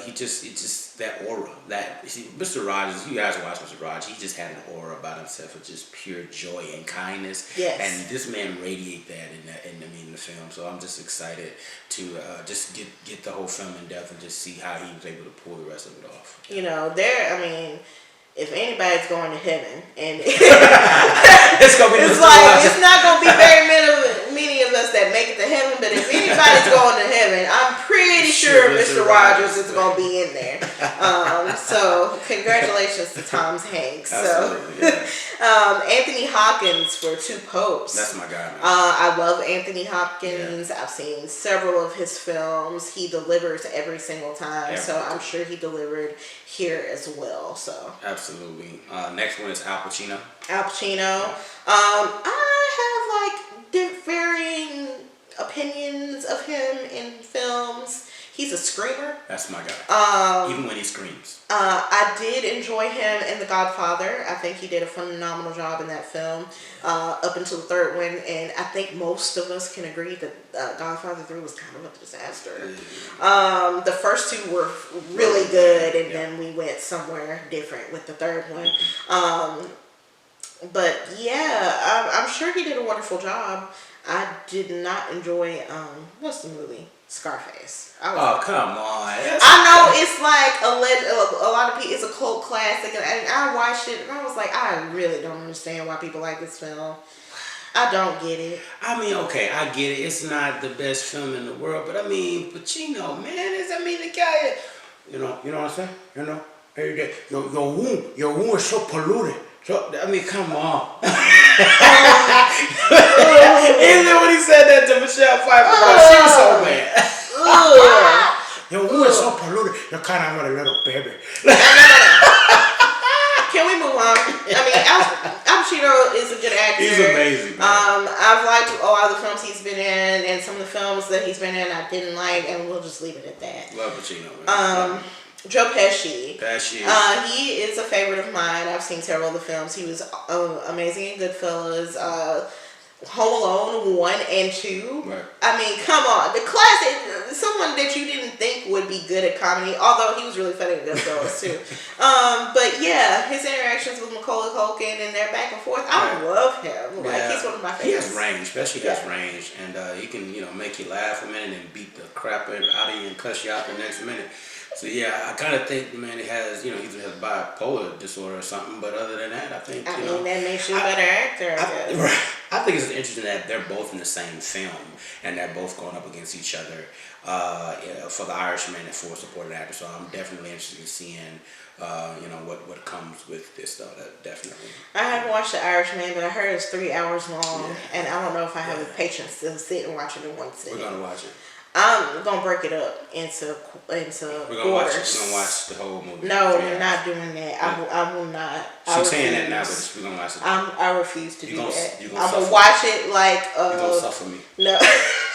it's just that aura. Mr. Rogers, you guys watch Mr. Rogers, he just had an aura about himself of just pure joy and kindness. Yes. And this man radiated that in the film. So I'm just excited to just get the whole film in depth and just see how he was able to pull the rest of it off. You know, if anybody's going to heaven, and it's gonna be it's not gonna be very many of us that make it to heaven, but if anybody's going to heaven, I'm pretty sure Mr. Rogers is gonna be in there. So congratulations to Tom Hanks. Absolutely, Anthony Hopkins for Two Popes. That's my guy, man. I love Anthony Hopkins. I've seen several of his films. He delivers every single time, so I'm sure he delivered here as well. So absolutely. Next one is Al Pacino. Al Pacino. I have varying opinions of him in films. He's a screamer. That's my guy. Even when he screams. I did enjoy him in The Godfather. I think he did a phenomenal job in that film up until the third one. And I think most of us can agree that Godfather 3 was kind of a disaster. The first two were really good, and then we went somewhere different with the third one. But yeah, I'm sure he did a wonderful job. I did not enjoy, what's the movie? Scarface. Come on. I know it's like a lot of people, it's a cult classic, and I watched it and I was like, I really don't understand why people like this film. I don't get it. I mean, okay, I get it. It's not the best film in the world, but I mean, Pacino, man, the guy, you know what I'm saying? You know, your wound is so polluted. So, I mean, come on. Even when he said that to Michelle Pfeiffer, she was so mad. Your wound is so polluted. You're kind of like a little baby. Can we move on? I mean, Al Pacino is a good actor. He's amazing. Man. I've liked a lot of the films he's been in, and some of the films that he's been in I didn't like, and we'll just leave it at that. Love Pacino. Man. Joe Pesci. Pesci. He is a favorite of mine. I've seen several of the films. He was amazing in Goodfellas. Home Alone 1 and 2. Right. I mean, come on. The classic, someone that you didn't think would be good at comedy, although he was really funny in Goodfellas too. But yeah, his interactions with Macaulay Culkin and their back and forth, I love him. Like, he's one of my favorites. He has range. Pesci has range. And he can, make you laugh a minute and beat the crap out of you and cuss you out the next minute. So yeah, I kind of think the man has, either has bipolar disorder or something. But other than that, I think that makes you a better actor. I think it's interesting that they're both in the same film and they're both going up against each other for The Irishman and for supporting actor. So I'm definitely interested in seeing, what comes with this though. Definitely. I haven't watched The Irishman, but I heard it's 3 hours long, and I don't know if I have the patience to sit and watch it in one sitting. We're gonna watch it. I'm gonna break it up into We're gonna watch it. We're gonna watch the whole movie. No, we're not doing that. I will not. She's saying that now, but we're gonna watch it. I refuse to do that. I'm gonna watch it like. You're gonna suffer me. No,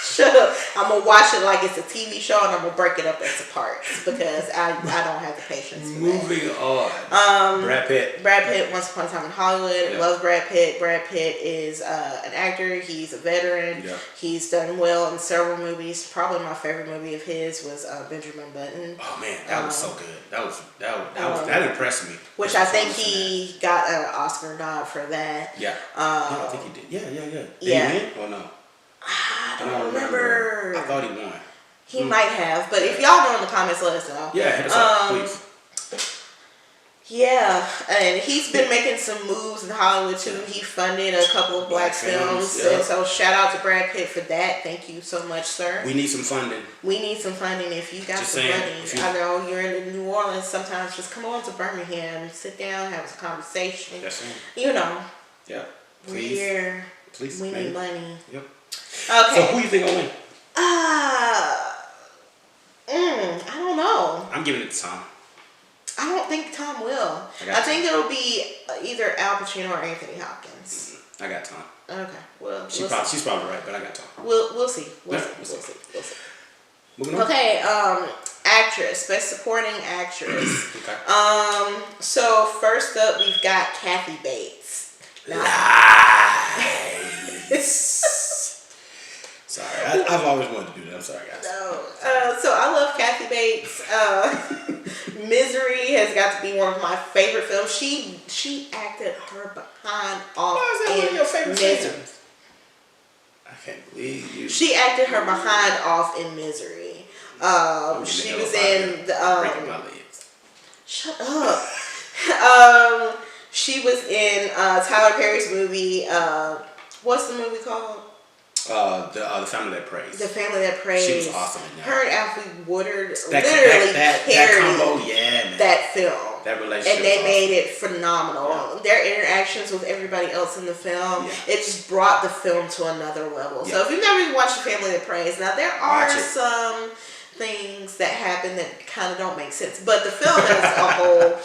shut up. I'm gonna watch it like it's a TV show, and I'm gonna break it up into parts because I don't have the patience for Moving on. Brad Pitt. Brad Pitt, Once Upon a Time in Hollywood. Love Brad Pitt. Brad Pitt is an actor. He's a veteran. Yeah. He's done well in several movies. Probably my favorite movie of his was Benjamin Button. Oh man, that was so good. That impressed me. Which I think he got an Oscar nod for that. Yeah. I think he did. Yeah. Did he win or no? I don't remember. I thought he won. He might have, but if y'all know in the comments, let us know. Yeah, hit us up, please. Yeah, and he's been making some moves in Hollywood too. He funded a couple of black films, yep. and so shout out to Brad Pitt for that. Thank you so much, sir. We need some funding. We need some funding. If you got Just some saying, money, I know you're in New Orleans. Sometimes just come on to Birmingham, sit down, have a conversation. That's it. You know. Yeah. We're here. Please. We need money. Yep. Okay. So who you think will win? I don't know. I'm giving it to Tom. I don't think Tom will. I think it'll be either Al Pacino or Anthony Hopkins. I got Tom. Okay. Well, she's probably right, but I got Tom. We'll see. We'll see. Moving on. Okay. Actress, best supporting actress. Okay. So first up, we've got Kathy Bates. Nice. Sorry, I've always wanted to do that. I'm sorry, guys. No. So I love Kathy Bates. Misery has got to be one of my favorite films. She acted her behind off. Why is that one of your favorite films? I can't believe you. She acted her behind off in Misery. She was in the. Breaking my legs. Shut up. She was in Tyler Perry's movie. What's the movie called? The Family That Prays. The Family That Prays. She was awesome in that. Her and Alfie Woodard that combo, yeah, man. that film. That relationship. And they made it phenomenal. Yeah. Their interactions with everybody else in the film, it just brought the film to another level. Yeah. So if you've never even watched The Family That Prays, now there are some things that happen that kind of don't make sense, but the film as a whole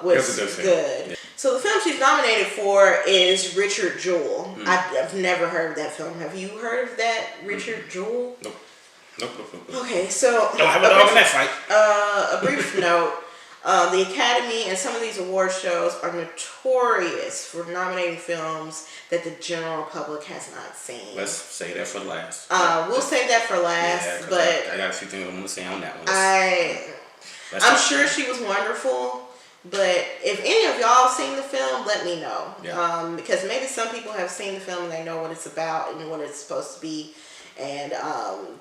was good. Yeah. So the film she's nominated for is Richard Jewell. I've never heard of that film. Have you heard of that, Richard Jewell? Nope. Okay, so don't have a dog in that fight. A brief note. The Academy and some of these award shows are notorious for nominating films that the general public has not seen. Let's say that for last. We'll save that for last, but I got a few things I want to say on that one. I'm sure she was wonderful, but if any of y'all have seen the film, let me know. Yeah. Because maybe some people have seen the film and they know what it's about and what it's supposed to be, and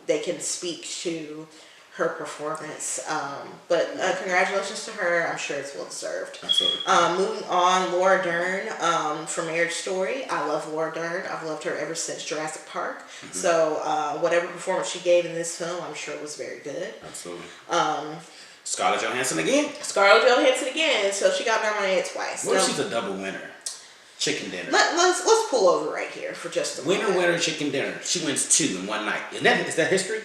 they can speak to her performance, but congratulations to her. I'm sure it's well deserved. Absolutely. Moving on, Laura Dern from Marriage Story. I love Laura Dern. I've loved her ever since Jurassic Park. So whatever performance she gave in this film, I'm sure was very good. Absolutely. Scarlett Johansson again. So she got nominated twice. What if she's a double winner? Chicken dinner. Let's pull over right here for just a moment. Winner, chicken dinner. She wins 2 in one night. Is that history?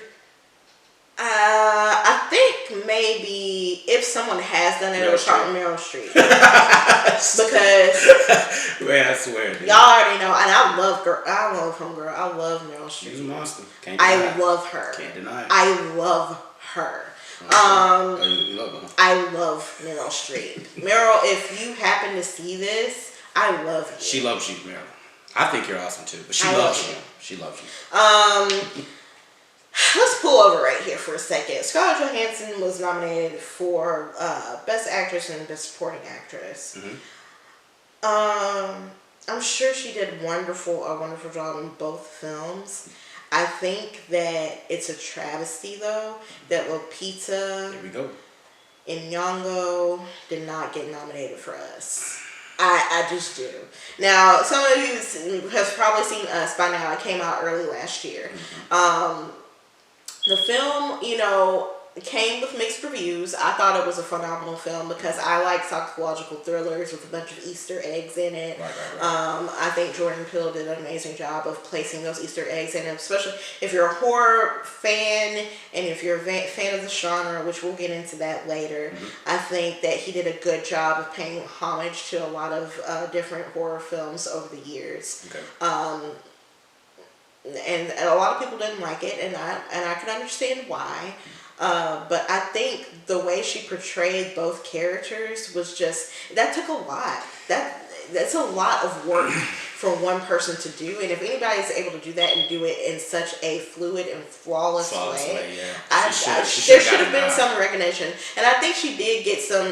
I think maybe if someone has done it, it'll start Meryl Streep. Because I swear, dude. Y'all already know, and I love Homegirl. I love Meryl Streep. She's a monster. Can't deny I love her. Can't deny it. I love her. You love her. I love Meryl Streep. Meryl, if you happen to see this, I love you. She loves you, Meryl. I think you're awesome too, but she loves you. She loves you. Let's pull over right here for a second. Scarlett Johansson was nominated for Best Actress and Best Supporting Actress. I'm sure she did a wonderful job in both films. I think that it's a travesty, though, that Lupita Nyong'o did not get nominated for Us. I just do. Now, some of you have probably seen Us by now. It came out early last year. The film, came with mixed reviews. I thought it was a phenomenal film because I like psychological thrillers with a bunch of Easter eggs in it. Right. I think Jordan Peele did an amazing job of placing those Easter eggs in it, especially if you're a horror fan and if you're a fan of the genre, which we'll get into that later. I think that he did a good job of paying homage to a lot of different horror films over the years. Okay. And a lot of people didn't like it, and I can understand why. But I think the way she portrayed both characters was that took a lot. That's a lot of work for one person to do, and if anybody is able to do that and do it in such a fluid and flawless way, there should have been some recognition. And I think she did get some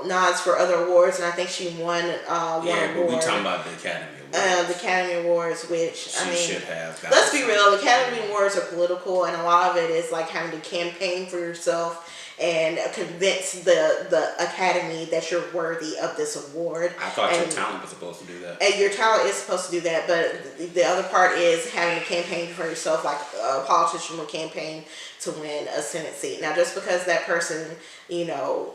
nods for other awards, and I think she won one award. But we're talking about the Academy Awards. The Academy Awards, which should have. Let's be real. The Academy Awards are political, and a lot of it is like having to campaign for yourself and convince the Academy that you're worthy of this award. I thought your talent was supposed to do that. And your talent is supposed to do that, but the other part is having a campaign for yourself, like a politician will campaign to win a Senate seat. Now, just because that person,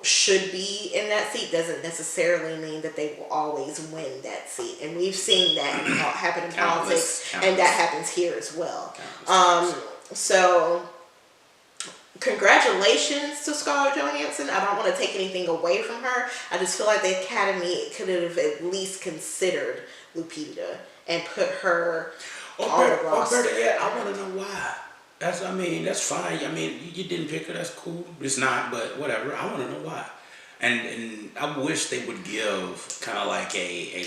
should be in that seat doesn't necessarily mean that they will always win that seat. And we've seen that happen in politics, and that happens here as well. So, congratulations to Scarlett Johansson. I don't want to take anything away from her. I just feel like the Academy could have at least considered Lupita and put her on the roster. I want to know why. That's fine. You didn't pick her. That's cool. It's not, but whatever. I want to know why. And I wish they would give kind of like a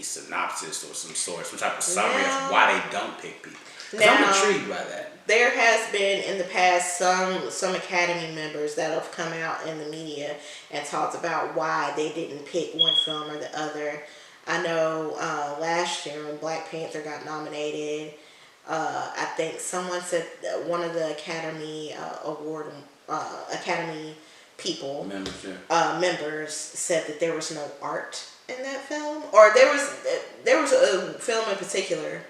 synopsis or some sort, some type of summary of why they don't pick people. Because I'm intrigued by that. There has been in the past some Academy members that have come out in the media and talked about why they didn't pick one film or the other. I know last year when Black Panther got nominated, I think someone said that one of the Academy Academy people members said that there was no art in that film, or there was a film in particular.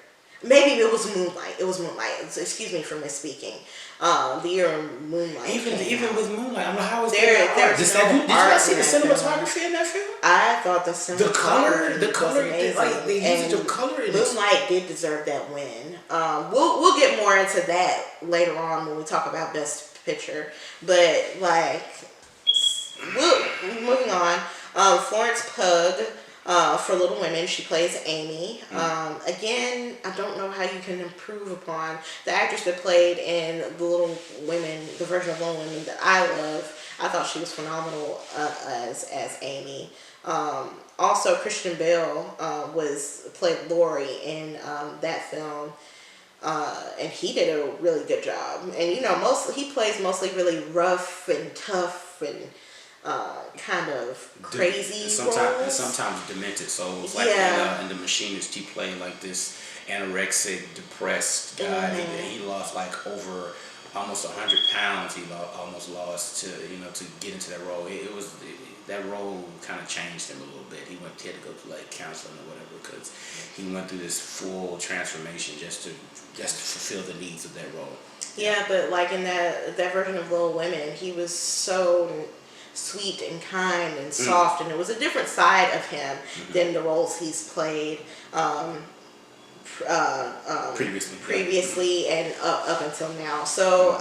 Maybe it was Moonlight. It was Moonlight. Excuse me for misspeaking. The year Moonlight. Even with Moonlight, I'm like, how was there art? Did you not see the cinematography in that film? I thought the cinematography the color, was amazing. like the usage of color in Moonlight did deserve that win. We'll get more into that later on when we talk about Best Picture. But moving on. Florence Pugh. For Little Women, she plays Amy. Again, I don't know how you can improve upon the actress that played in the Little Women, the version of Little Women that I love. I thought she was phenomenal as Amy. Also, Christian Bale played Lori in that film. And he did a really good job. And he plays mostly really rough and tough and kind of crazy sometimes demented souls. Like in The Machinist, he played like this anorexic, depressed guy. He lost like over almost 100 pounds. He almost lost to get into that role. That role kind of changed him a little bit. He had to go to like counseling or whatever because he went through this full transformation just to fulfill the needs of that role. Yeah, but like in that version of Little Women, he was so sweet and kind and soft, and it was a different side of him than the roles he's played previously and up until now. So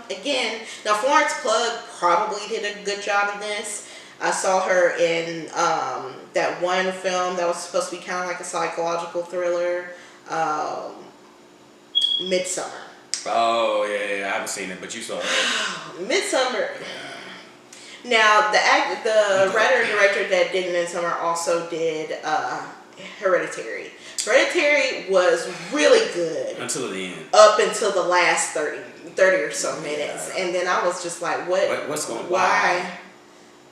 again, now Florence Pugh probably did a good job in this. I saw her in that one film that was supposed to be kind of like a psychological thriller, Midsummer. Oh yeah, I haven't seen it, but you saw it. Midsummer. Now, the writer and director that did Midsummer also did Hereditary. Hereditary was really good. Until the end. Up until the last 30 or so minutes. And then I was just like, what's going on? Why?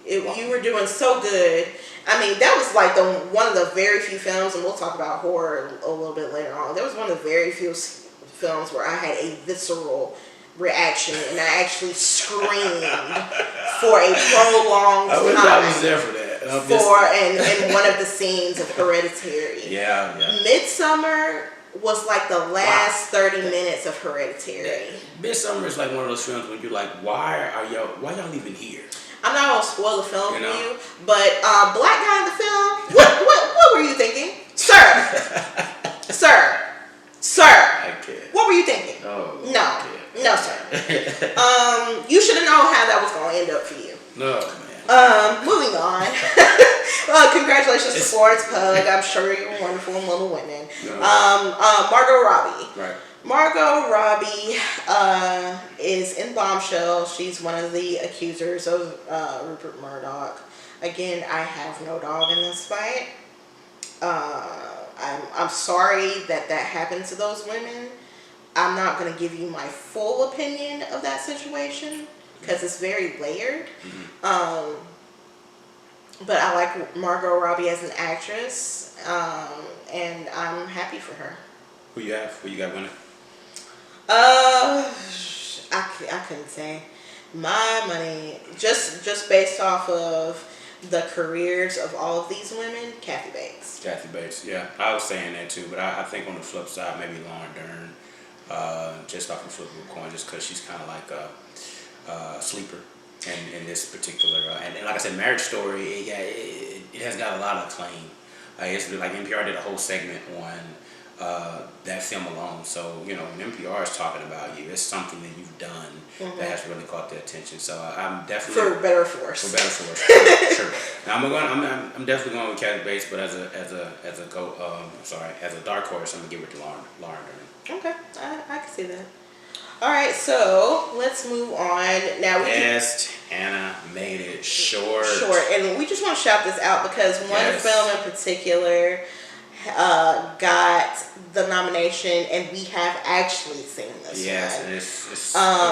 You were doing so good. I mean, that was like one of the very few films, and we'll talk about horror a little bit later on. That was one of the very few films where I had a visceral reaction and I actually screamed for a prolonged time. I wish I was there for that. In one of the scenes of Hereditary. Yeah. Midsummer was like the last 30 minutes of Hereditary. Midsummer is like one of those films when you're like, why y'all even here? I'm not gonna spoil the film for you, but black guy in the film, what were you thinking? Sir, what were you thinking? No, sir. You should have known how that was going to end up for you. No, man. Moving on. Congratulations to Florence Pugh. I'm sure you're wonderful in Little Women. Margot Robbie. Right. Margot Robbie is in Bombshell. She's one of the accusers of Rupert Murdoch. Again, I have no dog in this fight. I'm sorry that happened to those women. I'm not going to give you my full opinion of that situation because it's very layered. But I like Margot Robbie as an actress, and I'm happy for her. Who you have? Who you got winning? I couldn't say. My money, just based off of the careers of all of these women, Kathy Bates. Kathy Bates, yeah. I was saying that too, but I think on the flip side, maybe Lauren Dern, just off the flip of a coin, just because she's kind of like a sleeper in this particular, and like I said, Marriage Story, it has got a lot of acclaim. It's like NPR did a whole segment on that film alone. So, when NPR is talking about you, it's something that you've done that has really caught their attention. So I'm definitely For better or for worse. For better or for worse, sure. Now I'm definitely going with Kathy Bates, but as a dark horse, I'm gonna give it to Lauren Dern. Okay, I can see that. All right, so let's move on. Now Best animated short. And we just want to shout this out because one film in particular got the nomination, and we have actually seen this. Yes, and it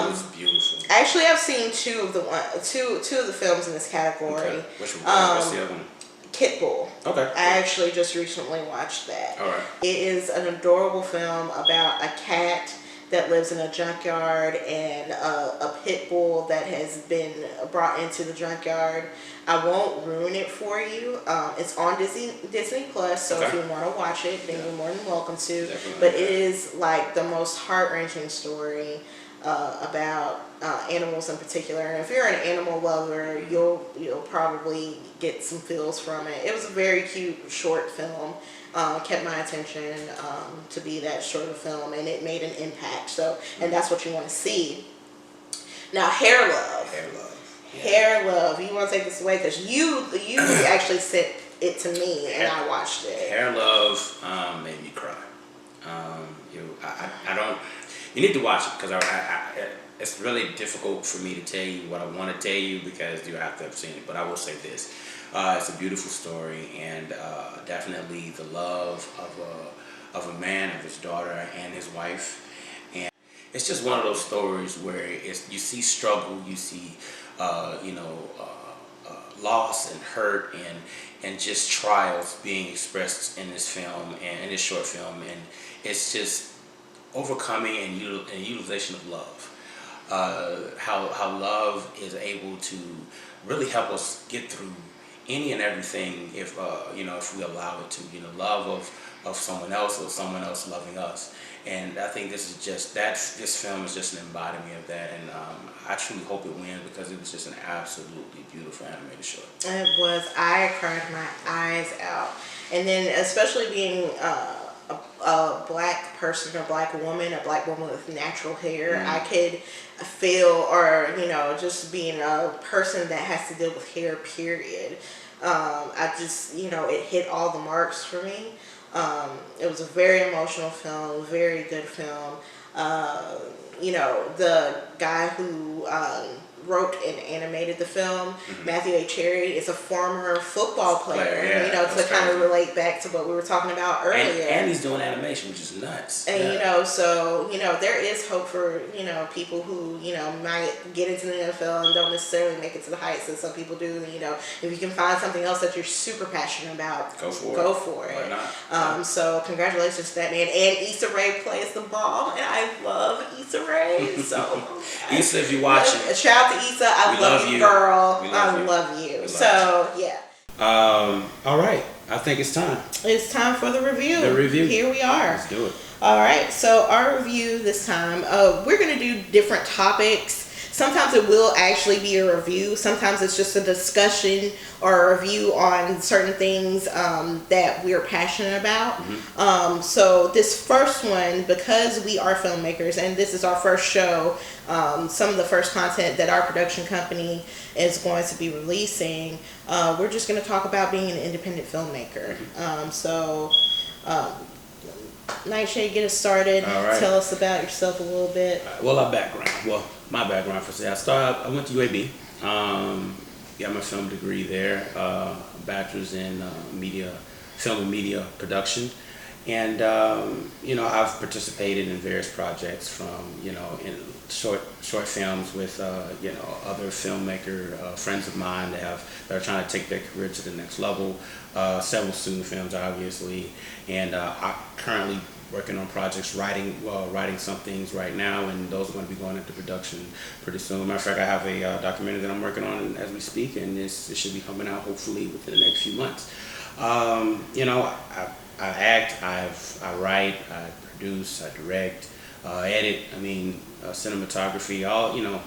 was beautiful. Actually, I've seen two of the films in this category. Okay. Which one? What's the other one? Pitbull. Okay. I actually just recently watched that. All right. It is an adorable film about a cat that lives in a junkyard and a pit bull that has been brought into the junkyard. I won't ruin it for you. It's on Disney Plus, so if you want to watch it, then you're more than welcome to. Definitely. But it is like the most heart-wrenching story about animals in particular. And if you're an animal lover, you'll probably get some feels from it. It was a very cute short film. Kept my attention to be that short of film, and it made an impact. So, and that's what you want to see. Now, Hair Love. You want to take this away because you actually sent it to me, and I watched it. Hair Love made me cry. I don't. You need to watch it because it's really difficult for me to tell you what I want to tell you because you have to have seen it. But I will say this. It's a beautiful story, and definitely the love of a man, of his daughter, and his wife. And it's just one of those stories where you see struggle, you see loss and hurt and just trials being expressed in this film and in this short film, and it's just overcoming and utilization of love. How love is able to really help us get through any and everything if we allow it to. Love of someone else or someone else loving us. And I think this film is just an embodiment of that, and I truly hope it wins because it was just an absolutely beautiful animated short. It was. I cried my eyes out, and then especially being a black person, a black woman with natural hair, I could feel, or just being a person that has to deal with hair, period. I just, it hit all the marks for me. It was a very emotional film, very good film. The guy who wrote and animated the film, Matthew A. Cherry, is a former football player, to kind of relate back to what we were talking about earlier. And he's doing animation, which is nuts. And, there is hope for, people who, might get into the NFL and don't necessarily make it to the heights that some people do. If you can find something else that you're super passionate about, go for it. Why not? So congratulations to that man. And Issa Rae plays the ball, and I love Issa Rae. So Issa, if you're watching, shout out to Issa. I love you, girl. I love you. So yeah. All right. I think it's time. It's time for the review. Here we are. Let's do it. All right. So our review this time, we're going to do different topics. Sometimes it will actually be a review. Sometimes it's just a discussion or a review on certain things that we're passionate about. So this first one, because we are filmmakers and this is our first show, some of the first content that our production company is going to be releasing, we're just going to talk about being an independent filmmaker. Nightshade, get us started. All right. Tell us about yourself a little bit. Our background. Well, my background for say, I went to UAB. Got my film degree there. Bachelor's in film and media production. And I've participated in various projects from in short films with other filmmaker friends of mine that are trying to take their career to the next level. Several student films, obviously, and I currently working on projects, writing some things right now, and those are going to be going into production pretty soon. Matter of fact, I have a documentary that I'm working on as we speak, and it should be coming out hopefully within the next few months. You know, I act, I write, I produce, I direct, edit. I mean, cinematography. All you know,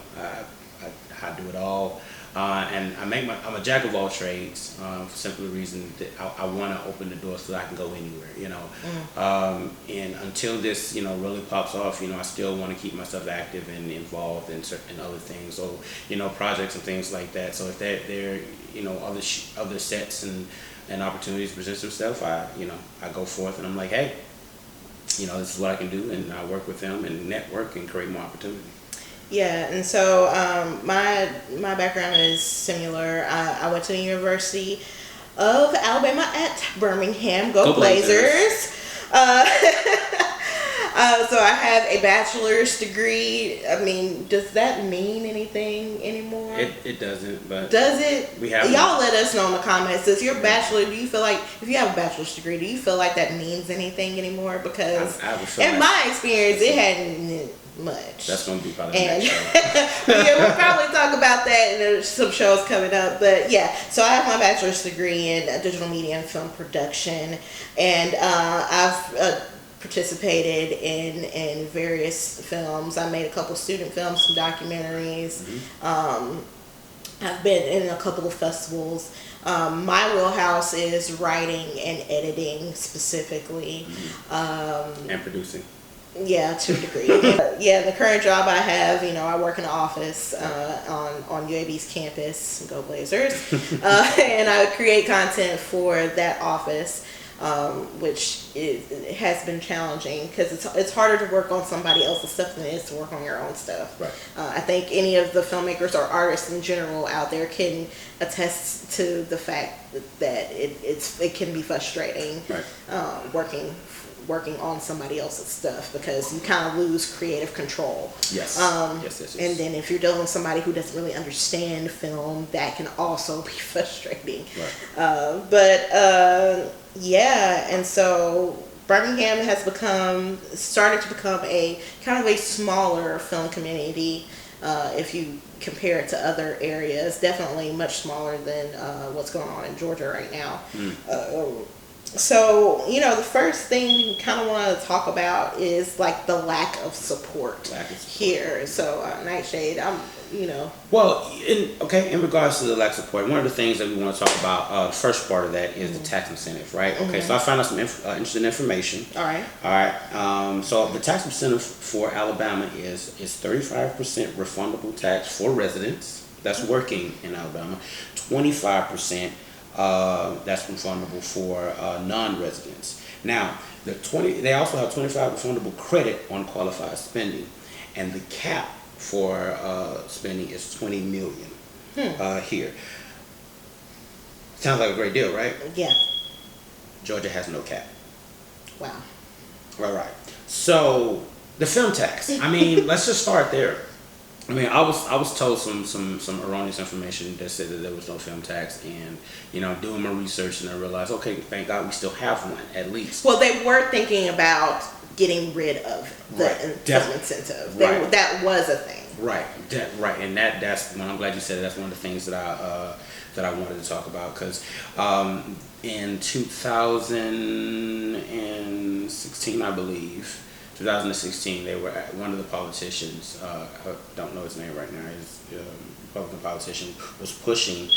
I do it all. And I'm a jack of all trades, for simply the reason that I want to open the door so that I can go anywhere, you know. And until this, you know, really pops off, you know, I still want to keep myself active and involved in certain other things. So, you know, projects and things like that. So if there, you know, other sets and opportunities present themselves, I go forth and I'm like, hey, you know, this is what I can do, and I work with them and network and create more opportunity. Yeah, and so my background is similar. I went to the University of Alabama at Birmingham. Go Blazers! So I have a bachelor's degree. I mean, does that mean anything anymore? It doesn't, but does it? We have y'all let us know in the comments. Does your bachelor? Do you feel like if you have a bachelor's degree, do you feel like that means anything anymore? Because in my experience, it hadn't much. That's going to be probably the next show. Yeah, we'll probably talk about that, and there's some shows coming up. But yeah, so I have my bachelor's degree in digital media and film production, and I've participated in various films. I made a couple student films, some documentaries. I've been in a couple of festivals. My wheelhouse is writing and editing specifically. And producing. Yeah, to a degree. Yeah, the current job I have, you know, I work in an office on UAB's campus, Go Blazers, and I create content for that office, which it has been challenging because it's harder to work on somebody else's stuff than it is to work on your own stuff. Right. I think any of the filmmakers or artists in general out there can attest to the fact that it can be frustrating, right. Working on somebody else's stuff because you kind of lose creative control. Yes. Yes. And then if you're dealing with somebody who doesn't really understand film, that can also be frustrating. Right. Yeah, and so Birmingham has started to become a kind of a smaller film community. If you compare it to other areas, definitely much smaller than what's going on in Georgia right now. So, you know, the first thing we kind of want to talk about is like the lack of support here. So, Nightshade, Well, in regards to the lack of support, one of the things that we want to talk about, the first part of that is the tax incentive, right? Okay, so I found out some interesting information. All right. So the tax incentive for Alabama is 35% refundable tax for residents that's working in Alabama, 25%. That's refundable for non-residents. Now, they also have 25 refundable credit on qualified spending, and the cap for spending is $20 million here. Sounds like a great deal, right? Yeah. Georgia has no cap. Wow. Right. So the film tax. I mean, let's just start there. I mean, I was told some erroneous information that said that there was no film tax, and you know, doing my research, and I realized, okay, thank God we still have one at least. Well, they were thinking about getting rid of the film incentive. That was a thing. Right. And that's when I'm glad you said it. That's one of the things that I wanted to talk about because in 2016, I believe. 2016, they were one of the politicians. I don't know his name right now. He's a Republican politician was pushing,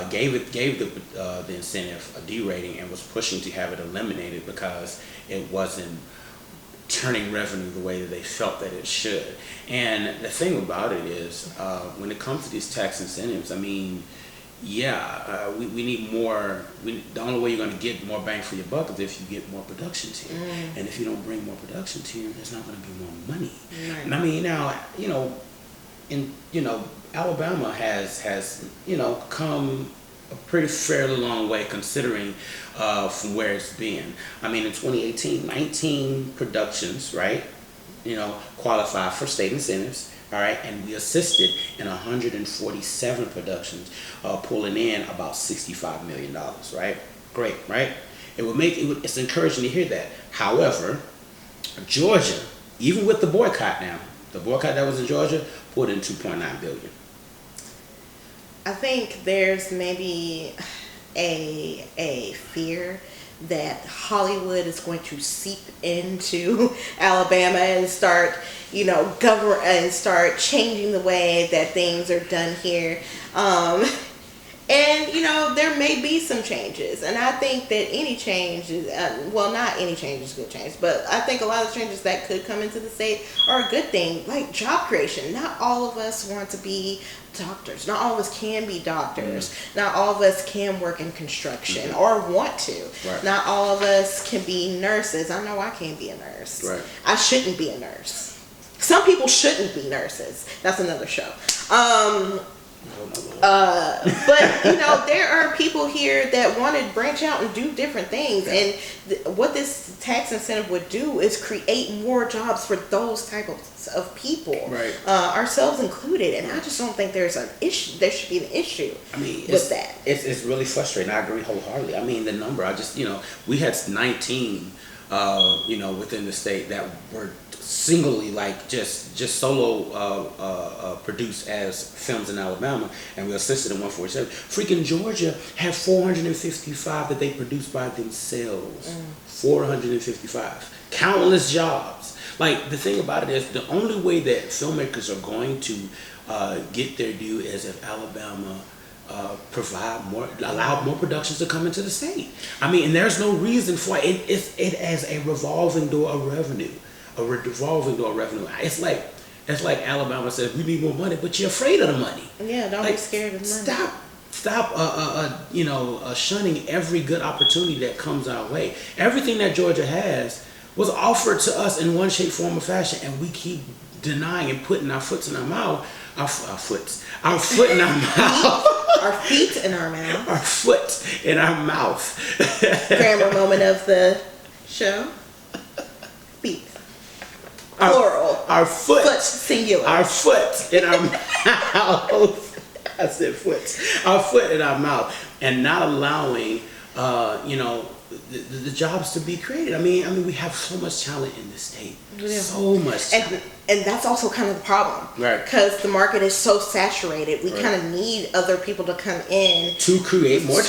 gave the incentive a D rating and was pushing to have it eliminated because it wasn't turning revenue the way that they felt that it should. And the thing about it is, when it comes to these tax incentives, I mean, we need more. The only way you're going to get more bang for your buck is if you get more productions here. And if you don't bring more productions here, there's not going to be more money. Right. And I mean, now, Alabama has come a pretty fairly long way considering from where it's been. I mean, in 2018, 19 productions, right? Qualified for state incentives. All right, and we assisted in 147 productions, pulling in about $65 million. Right, great, right? It's encouraging to hear that. However, Georgia, even with the boycott now, the boycott that was in Georgia pulled in $2.9 billion. I think there's maybe a fear that Hollywood is going to seep into Alabama and start, govern and start changing the way that things are done here. And there may be some changes, and I think that any change is not any change is a good change, but I think a lot of changes that could come into the state are a good thing, like job creation. Not all of us want to be doctors. Not all of us can be doctors. Not all of us can work in construction or want to. Right. Not all of us can be nurses. I know I can't be a nurse. Right. I shouldn't be a nurse. Some people shouldn't be nurses. That's another show. But there are people here that want to branch out and do different things, and what this tax incentive would do is create more jobs for those types of people, right? Ourselves included. And I just don't think there's an issue. There should be an issue. With that. It's really frustrating. I agree wholeheartedly. I mean, the number. We had 19, within the state that were singly just solo produced as films in Alabama, and we assisted in 147. Freaking Georgia had 455 that they produced by themselves. 455, countless jobs. Like, the thing about it is, the only way that filmmakers are going to get their due is if Alabama allow more productions to come into the state. I mean, and there's no reason for it. It as a revolving door of revenue. It's like Alabama says, we need more money, but you're afraid of the money. Yeah, don't be scared of money. Stop shunning every good opportunity that comes our way. Everything that Georgia has was offered to us in one shape, form, or fashion, and we keep denying and putting our foot in our mouth. Our foot in our mouth. Our feet in our mouth. Our foot in our mouth. Grammar moment of the show. Feet. Plural. Our foot. Foot singular. Our foot in our mouth. I said foot. Our foot in our mouth, and not allowing, the jobs to be created. I mean, we have so much talent in this state. Yeah. So much talent. And that's also kind of the problem. Right. Because the market is so saturated. We kind of need other people to come in. To create more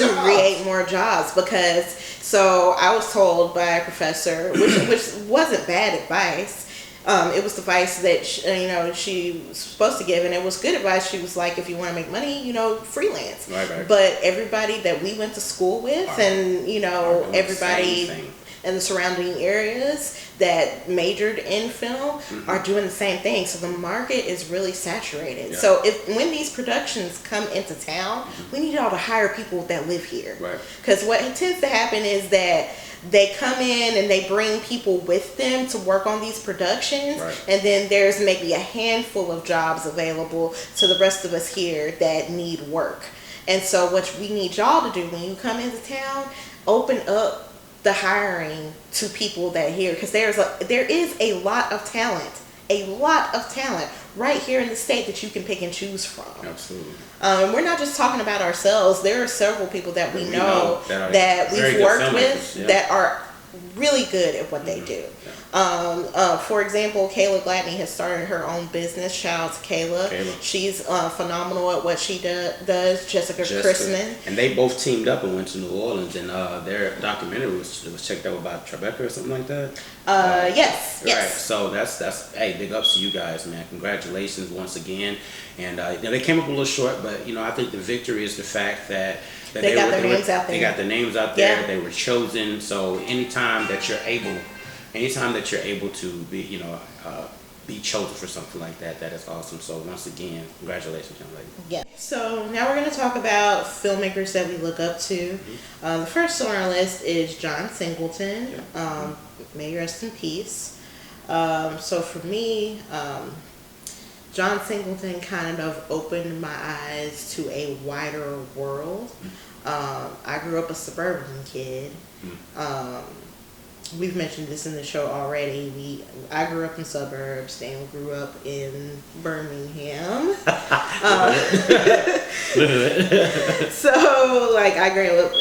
jobs. Because, so I was told by a professor, which wasn't bad advice. It was the advice that she was supposed to give, and it was good advice. She was like, if you want to make money, freelance. Right. But everybody that we went to school with, everybody in the surrounding areas that majored in film are doing the same thing. So the market is really saturated. Yeah. So when these productions come into town, we need y'all to hire people that live here. Right. Because what tends to happen is that they come in and they bring people with them to work on these productions, and then there's maybe a handful of jobs available to the rest of us here that need work. And so what we need y'all to do when you come into town, open up the hiring to people that here, because there is a lot of talent right here in the state that you can pick and choose from. Absolutely. We're not just talking about ourselves. There are several people that we know that we've worked with that are really good at what they do. For example, Kayla Gladney has started her own business. Shout out to Kayla. She's phenomenal at what she does. Jessica Chrisman. And they both teamed up and went to New Orleans, and their documentary was checked out about Tribeca or something like that. Yes. Right. So that's hey, big ups to you guys, man. Congratulations once again. And they came up a little short, but I think the victory is the fact that they got their names out there. They got their names out there. Yeah. They were chosen. So anytime that you're able to be, be chosen for something like that, that is awesome. So once again, congratulations, young lady. Yeah. So now we're going to talk about filmmakers that we look up to. The first on our list is John Singleton. Yeah. May he rest in peace. So for me, John Singleton kind of opened my eyes to a wider world. I grew up a suburban kid. we've mentioned this in the show already. I grew up in suburbs. Dan grew up in Birmingham. So like I grew up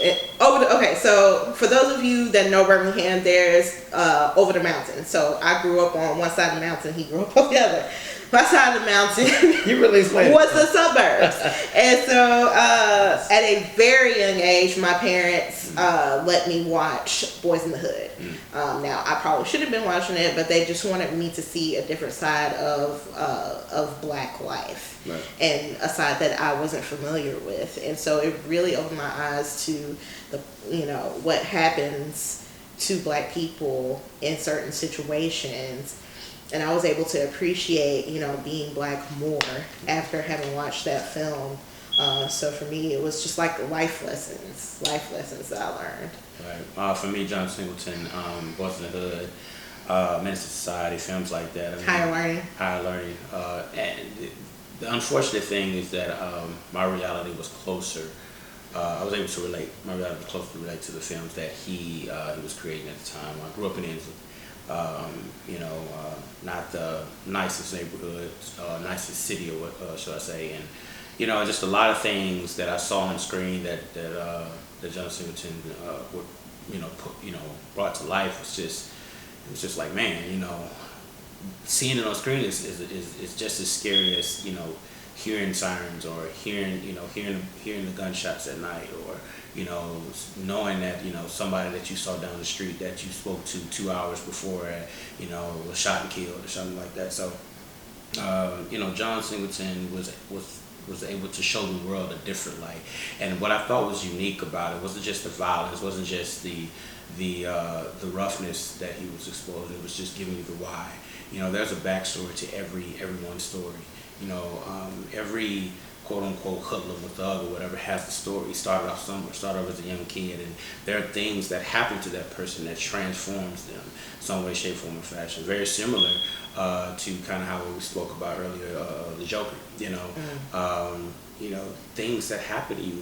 okay, so for those of you that know Birmingham, there's over the mountain. So I grew up on one side of the mountain, he grew up on the other. My side of the mountain You really explained was the suburbs. And so at a very young age, my parents let me watch Boys in the Hood. Now, I probably should have been watching it, but they just wanted me to see a different side of black life. Right. And a side that I wasn't familiar with. And so it really opened my eyes to what happens to black people in certain situations. And I was able to appreciate, being black more after having watched that film. So for me, it was just like life lessons that I learned. Right. For me, John Singleton, Boys in the Hood, Menace to Society, films like that. Higher Learning. And the unfortunate thing is that my reality was closer. I was able to relate. My reality was closer to relate to the films that he was creating at the time. I grew up in Inslee. Not the nicest neighborhood, nicest city, or what should I say? And just a lot of things that I saw on screen that John Singleton brought to life was just like, man, seeing it on screen is just as scary as hearing sirens or hearing the gunshots at night, or knowing that somebody that you saw down the street that you spoke to 2 hours before was shot and killed or something like that. So John Singleton was able to show the world a different light. And what I thought was unique about it wasn't just the violence, wasn't just the roughness that he was exposing. It was just giving you the why. There's a backstory to everyone's story. Every quote unquote hoodlum or thug or whatever has a story. He started off somewhere, started off as a young kid, and there are things that happen to that person that transforms them some way, shape, form, or fashion. Very similar to kind of how we spoke about earlier, the Joker. Things that happen to you,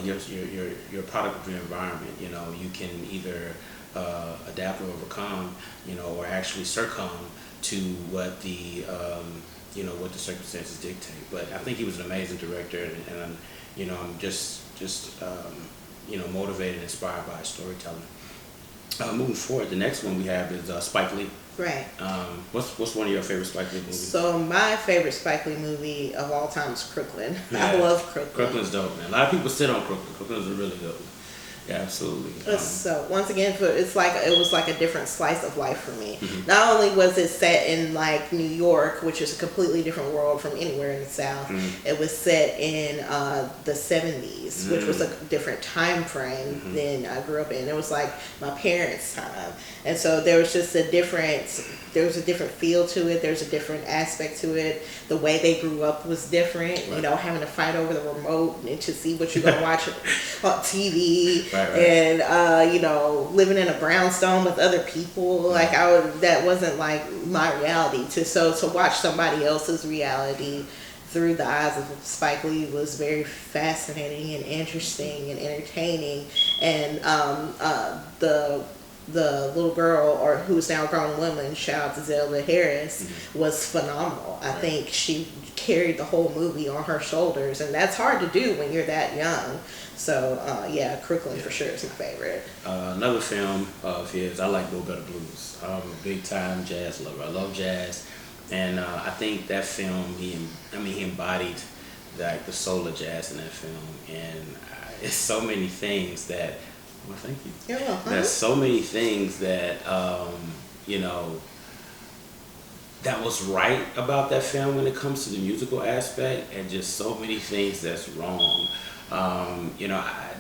you're a product of your environment. You can either adapt or overcome, or actually succumb to what the what the circumstances dictate. But I think he was an amazing director, and I'm just motivated and inspired by his storytelling. Moving forward, the next one we have is Spike Lee. Right. What's one of your favorite Spike Lee movies? So my favorite Spike Lee movie of all time is Crooklyn. Yeah. I love Crooklyn. Crooklyn's dope, man. A lot of people sit on Crooklyn. Crooklyn's a really good one. Yeah, absolutely. So once again, it was like a different slice of life for me. Mm-hmm. Not only was it set in like New York, which is a completely different world from anywhere in the South. Mm-hmm. It was set in the 70s, which was a different time frame than I grew up in. It was like my parents' time, and so there was just a different feel to it. There's a different aspect to it. The way they grew up was different. Right. Having to fight over the remote and to see what you're gonna watch on TV. Right. And living in a brownstone with other people, that wasn't like my reality. To watch somebody else's reality through the eyes of Spike Lee was very fascinating and interesting and entertaining. And the little girl, or who's now a grown woman, shout out to Zelda Harris, was phenomenal. I think she carried the whole movie on her shoulders, and that's hard to do when you're that young. So Crooklyn for sure is my favorite. Another film of his, I like Go Better Blues. I'm a big time jazz lover. I love jazz, and I think that film he embodied like the soul of jazz in that film, and it's so many things that. Well, thank you. You're welcome. There's so many things that that was right about that film when it comes to the musical aspect, and just so many things that's wrong.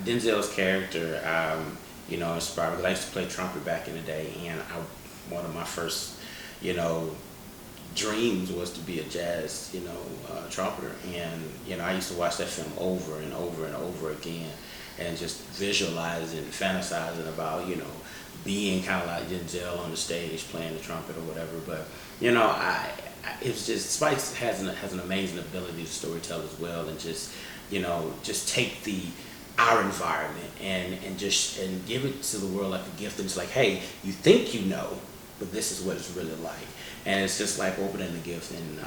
Denzel's character, inspired because I used to play trumpet back in the day, and one of my first, dreams was to be a jazz, trumpeter, and I used to watch that film over and over and over again. And just visualizing, fantasizing about, being kind of like Denzel on the stage playing the trumpet or whatever. But, it's just, Spike has an amazing ability to storytell as well, and just, just take the our environment and give it to the world like a gift. And it's like, hey, you think you know, but this is what it's really like. And it's just like opening the gift. And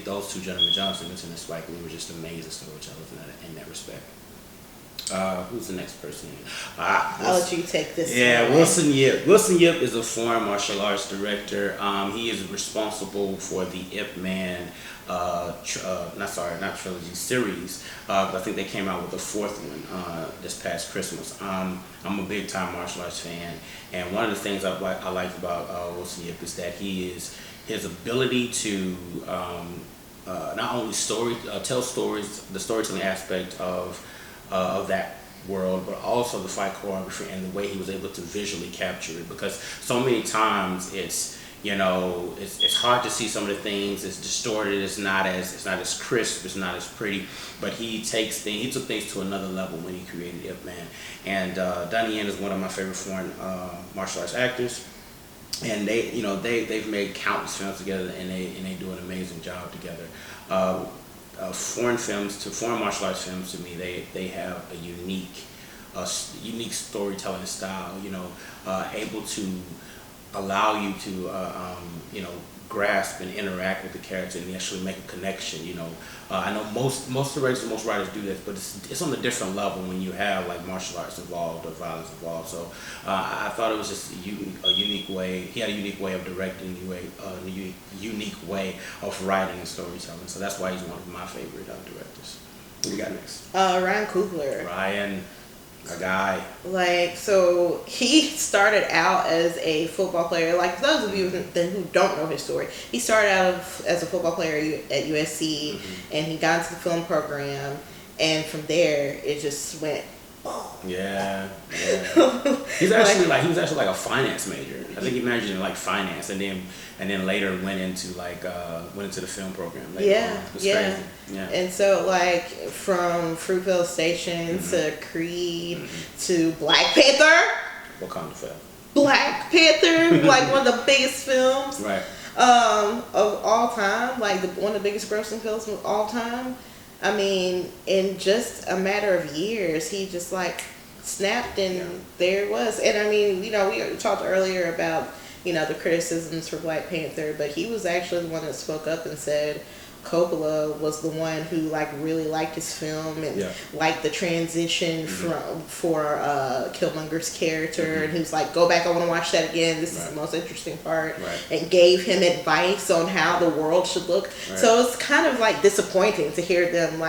those two gentlemen, John Singleton and Spike Lee, were just amazing storytellers in that respect. Who's the next person? I'll let you take this. Yeah, Wilson Yip. Wilson Yip is a foreign martial arts director. He is responsible for the Ip-Man, not trilogy, series. But I think they came out with a fourth one this past Christmas. I'm a big time martial arts fan, and one of the things I like about Wilson Yip is that his ability to not only tell stories, the storytelling aspect of that world, but also the fight choreography and the way he was able to visually capture it. Because so many times it's hard to see some of the things. It's distorted. It's not as crisp. It's not as pretty. But he took things to another level when he created Ip Man. And Donnie Yen is one of my favorite foreign martial arts actors. And they've made countless films together, and they do an amazing job together. Foreign martial arts films, to me, they have a unique storytelling style. Able to allow you to grasp and interact with the character and actually make a connection. I know most directors and most writers do this, but it's on a different level when you have like martial arts involved or violence involved. So I thought it was just a unique way. He had a unique way of directing, a unique way of writing and storytelling. So that's why he's one of my favorite directors. What do you got next? Ryan Coogler. Ryan. A guy. So he started out as a football player. Like, for those of you who don't know his story, he started out as a football player at USC, and he got into the film program, and from there it just went. Oh. Yeah. He was actually like a finance major. I think he majored in like finance, and then later went into the film program. Crazy. Yeah. And so from Fruitvale Station to Creed to Black Panther. Wakanda Forever. Black Panther, one of the biggest films, right, of all time. One of the biggest grossing films of all time. I mean, in just a matter of years, he just snapped, and there it was. And I mean, we talked earlier about, the criticisms for Black Panther, but he was actually the one that spoke up and said Coppola was the one who really liked his film and liked the transition for Killmonger's character, and he was like, go back, I want to watch that again, this is the most interesting part, and gave him advice on how the world should look. So it's kind of disappointing to hear them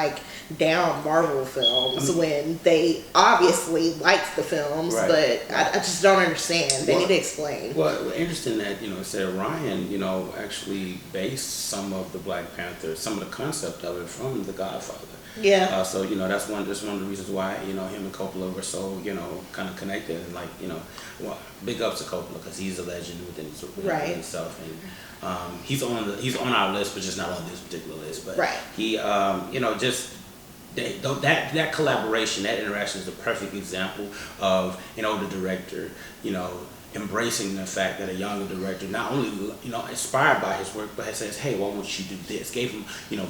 down Marvel films when they obviously liked the films, but I just don't understand. They need to explain. Well, interesting that it said Ryan actually based some of the Black Panther, some of the concept of it from The Godfather. Yeah. So that's one of the reasons why him and Coppola were so kind of connected, and big ups to Coppola because he's a legend within himself, and he's on our list, but just not on this particular list. But he that collaboration, that interaction is a perfect example of an older director, embracing the fact that a younger director not only inspired by his work, but says, hey, why won't you do this? Gave him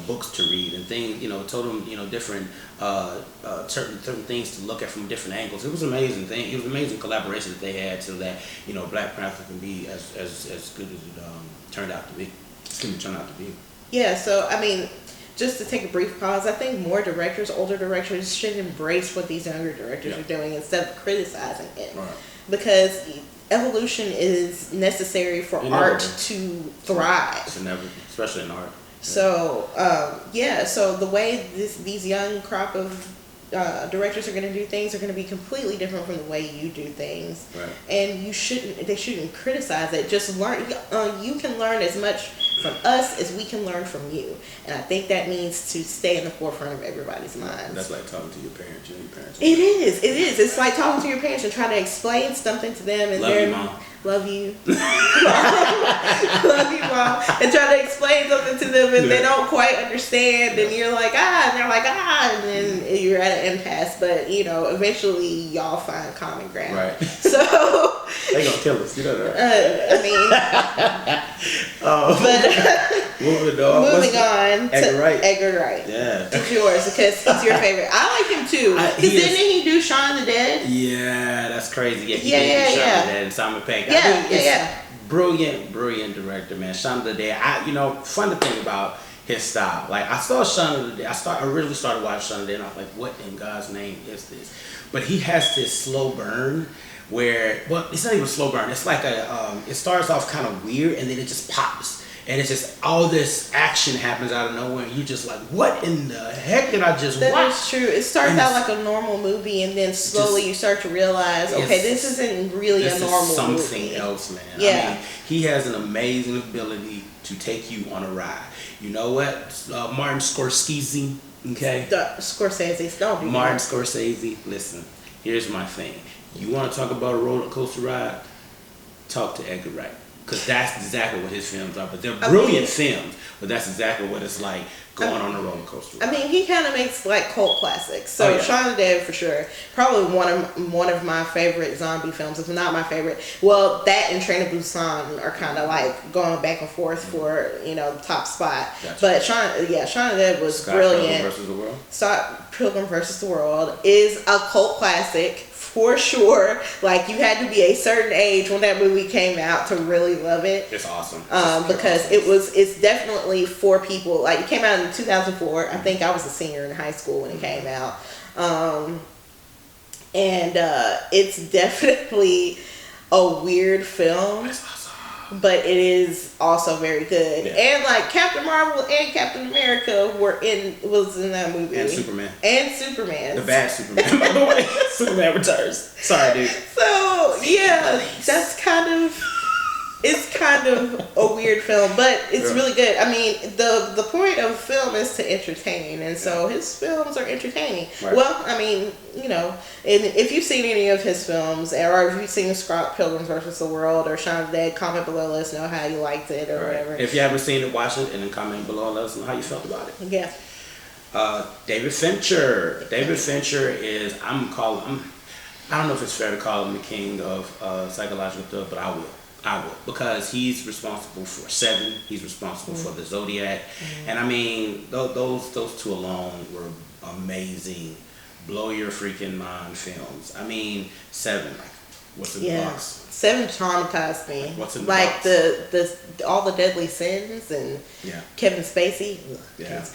books to read and things, told him different certain things to look at from different angles. It was an amazing thing. It was an amazing collaboration that they had, so that Black Panther can be as good as it turned out to be. It's going to turn out to be. Yeah. So I mean, just to take a brief pause, I think more directors, older directors, should embrace what these younger directors are doing instead of criticizing it. Right. Because evolution is necessary for art to thrive. Especially in art. So, so the way these young crop of directors are going to do things are going to be completely different from the way you do things. Right. And they shouldn't criticize it. Just learn. You can learn as much from us as we can learn from you, and I think that means to stay in the forefront of everybody's minds. That's like talking to your parents. Your parents. It is. It's like talking to your parents and trying to explain something to them, and love you, Mom. Love you. Love you, Mom. And try to explain something to them, and they don't quite understand, and you're like, and they're like, and then you're at an impasse. But eventually y'all find common ground. Right. So they gonna kill us. You know that. I mean, Moving on. Moving on to Edgar Wright. Edgar Wright. Yeah. It's yours because it's your favorite. I like him too. Because didn't he do Shaun of the Dead? Yeah, that's crazy. Yeah, he Yeah, did yeah, do Shaun yeah. of the Dead and Simon Pegg. Yeah, I mean, yeah. Brilliant director, man. Shaun of the Dead. Fun to think about his style. Like I saw Shaun of the Dead. I really started watching Shaun of the Dead and I was like, what in God's name is this? But he has this slow burn where, well, it's not even a slow burn. It's like it starts off kind of weird and then it just pops. And it's just all this action happens out of nowhere, and you're just like, "What in the heck did I just watch?" That is true. It starts out like a normal movie, and then slowly you start to realize, okay, this isn't really a normal something movie. Something else, man. Yeah. I mean, he has an amazing ability to take you on a ride. You know what? Martin Scorsese, okay? Scorsese, don't do Martin that. Scorsese, listen, here's my thing. You want to talk about a roller coaster ride? Talk to Edgar Wright. Because that's exactly what his films are. But they're brilliant films. But that's exactly what it's like going on a roller coaster ride. I mean, he kind of makes like cult classics. So Shaun of the Dead for sure. Probably one of my favorite zombie films, if not my favorite. Well, that and Train to Busan are kind of like going back and forth for the top spot. Gotcha. But Shaun of the Dead was brilliant. Pilgrim vs. the World. Pilgrim vs. the World is a cult classic. For sure, like you had to be a certain age when that movie came out to really love it. It's awesome. Because it's definitely for people. Like it came out in 2004. I think I was a senior in high school when it came out, and it's definitely a weird film. It's awesome. But it is also very good. Yeah. And like Captain Marvel and Captain America was in that movie. And Superman. The bad Superman, by the way. Superman Returns. Sorry, dude. So yeah, it's kind of a weird film, but it's really good. I mean, the point of film is to entertain, and so his films are entertaining. Right. Well, I mean, and if you've seen any of his films, or if you've seen Pilgrim vs. the World or Shaun of the Dead, comment below, let us know how you liked it or whatever. If you haven't seen it, watch it, and then comment below and let us know how you felt about it. Yeah. David Fincher. David Fincher is, I don't know if it's fair to call him the king of psychological thriller, but I will. Because he's responsible for Seven. He's responsible for the Zodiac, and I mean those two alone were amazing, blow your freaking mind films. I mean Seven, like what's in the box? Seven traumatized me. Like, what's in the box? box? the all the deadly sins and Kevin Spacey. Yeah.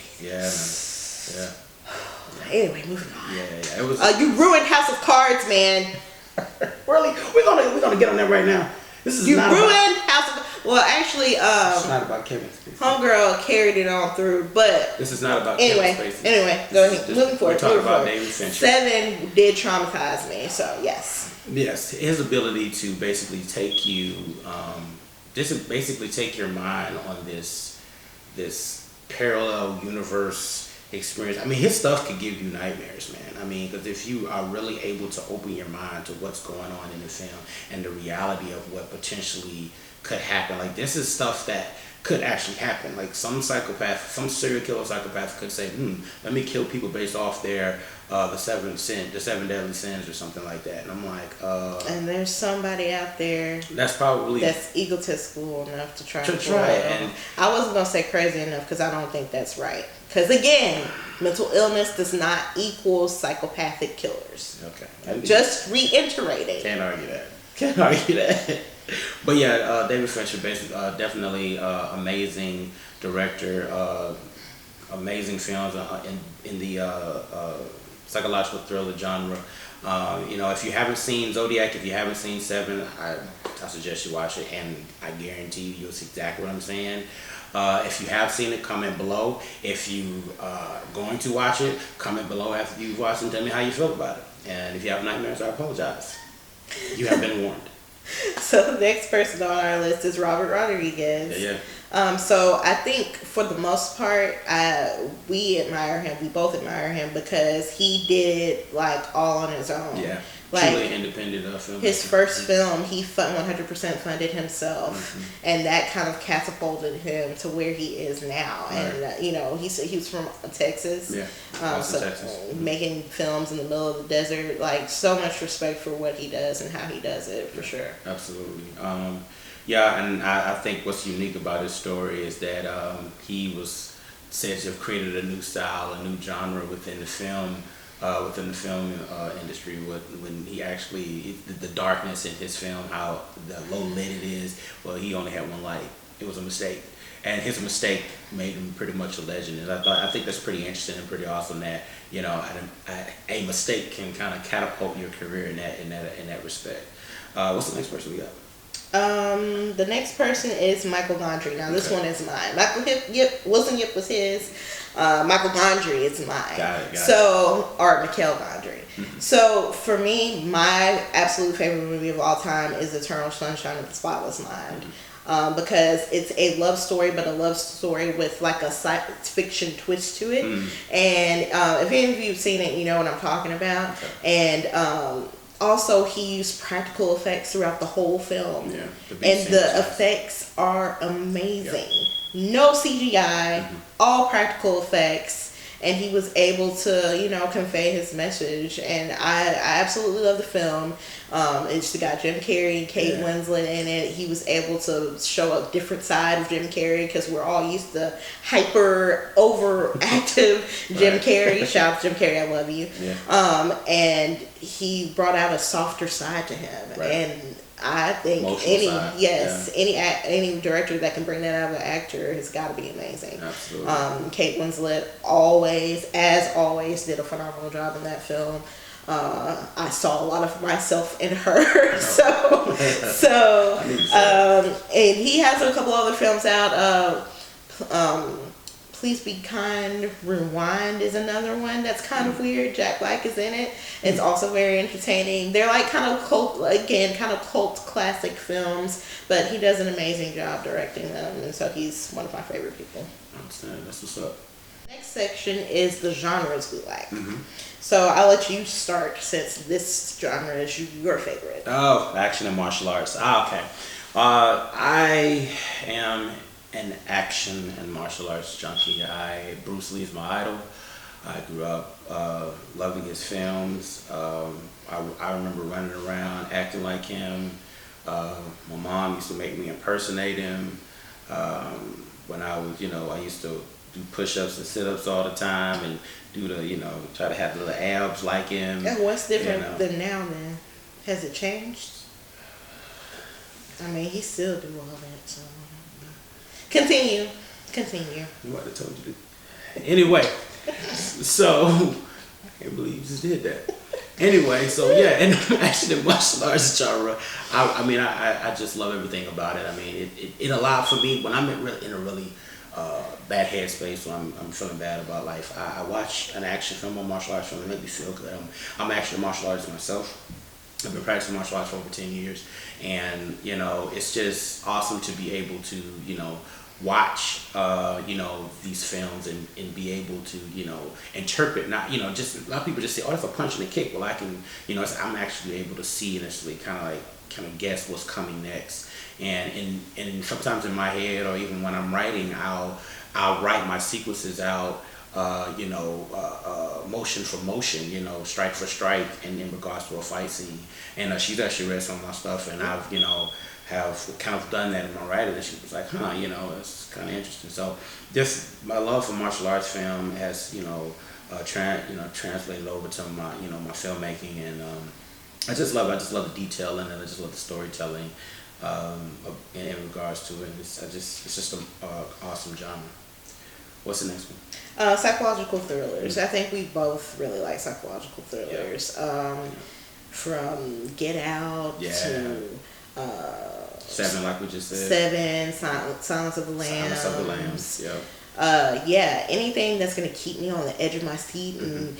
Anyway, moving on. Yeah. It was. You ruined House of Cards, man. Really? We're gonna get on that right now. This is not ruined House of. Well, actually, it's not about Kevin Spacey. Homegirl carried it on through, but this is not about Kevin Spacey. Anyway, go ahead. Moving forward. We're talking about David Fincher. Seven did traumatize me, so yes. Yes, his ability to basically take you, take your mind on this parallel universe experience. I mean, his stuff could give you nightmares, man. I mean, because if you are really able to open your mind to what's going on in the film and the reality of what potentially could happen, like this is stuff that could actually happen. Like some serial killer psychopath could say, let me kill people based off their the seven deadly sins or something like that. And I'm like, and there's somebody out there that's egotistical enough to try it. And I wasn't gonna say crazy enough because I don't think that's right. Because again, mental illness does not equal psychopathic killers. Okay. Just reiterating. Can't argue that. But yeah, David Fincher, basically, definitely amazing director. Amazing films in the psychological thriller genre. If you haven't seen Zodiac, if you haven't seen Seven, I suggest you watch it, and I guarantee you'll see exactly what I'm saying. If you have seen it, comment below. If you are going to watch it, comment below after you've watched it and tell me how you feel about it. And if you have nightmares, I apologize. You have been warned. So the next person on our list is Robert Rodriguez. Yeah. So I think for the most part, we both admire him because he did it like all on his own. Yeah. Like, truly independent film. his first film, he 100% funded himself, and that kind of catapulted him to where he is now. Right. And you know, he was from Texas, Yeah, so Texas. making films in the middle of the desert. Like, so much respect for what he does and how he does it, for sure. Absolutely. Yeah, and I think what's unique about his story is that he was said to have created a new style, a new genre within the film industry. When he actually, the darkness in his film, how the low lit it is. Well, he only had one light. It was a mistake, and his mistake made him pretty much a legend. And I think that's pretty interesting and pretty awesome that, you know, a mistake can kind of catapult your career in that respect. What's the next person we got? The next person is Michael Gondry. Now, this one is mine. Wilson Yip was his. Michael Gondry is mine. Got it. Or Mikhail Gondry. So, for me, my absolute favorite movie of all time is Eternal Sunshine of the Spotless Mind. Because it's a love story, but a love story with like a science fiction twist to it. And if any of you have seen it, you know what I'm talking about. Okay. And also, he used practical effects throughout the whole film. Yeah, and the effects are amazing. Yep. No CGI, all practical effects. And he was able to, you know, convey his message. And I absolutely love the film. It's got Jim Carrey and Kate Winslet in it. He was able to show a different side of Jim Carrey, because we're all used to hyper, overactive Jim Carrey. Shout out to Jim Carrey, I love you. Yeah. And he brought out a softer side to him. Right. And I think any director that can bring that out of an actor has got to be amazing. Absolutely. Kate Winslet always did a phenomenal job in that film. I saw a lot of myself in her. And he has a couple other films out. Please Be Kind, Rewind is another one that's kind of weird. Jack Black is in it. It's also very entertaining. They're like kind of cult classic films, but he does an amazing job directing them, and so he's one of my favorite people. I understand. That's what's up. Next section is the genres we like. So I'll let you start, since this genre is your favorite. Oh, action and martial arts. Okay. I am an action and martial arts junkie. Bruce Lee is my idol. I grew up loving his films. I remember running around acting like him. My mom used to make me impersonate him. When I was, I used to do push-ups and sit-ups all the time, and do try to have the little abs like him. And what's different than now, then? Has it changed? I mean, he still do all that, so. Continue. What I told you to. Anyway, so I can't believe you just did that. Anyway, so yeah, and action and martial arts genre. I just love everything about it. I mean, it allowed for me, when I'm in a really bad headspace, when I'm feeling bad about life, I watch an action film or martial arts film. It makes me feel good. I'm actually a martial artist myself. I've been practicing martial arts for over 10 years, and it's just awesome to be able to watch these films and be able to interpret, not just a lot of people just say, oh, that's a punch and a kick. Well, I can I'm actually able to see and actually kind of guess what's coming next, and sometimes in my head, or even when I'm writing, I'll write my sequences out, motion for motion, strike for strike, and in regards to a fight scene. And she's actually read some of my stuff, and I've have kind of done that in my writing, and she was like, it's kind of interesting. So just my love for martial arts film has translated over to my my filmmaking, and I just love the detailing, and I just love the storytelling in regards to it. It's just an awesome genre. What's the next one? Psychological thrillers. I think we both really like psychological thrillers. From Get Out to Seven, like we just said. Silence of the Lambs. Silence of the Lambs. Yeah. Anything that's gonna keep me on the edge of my seat and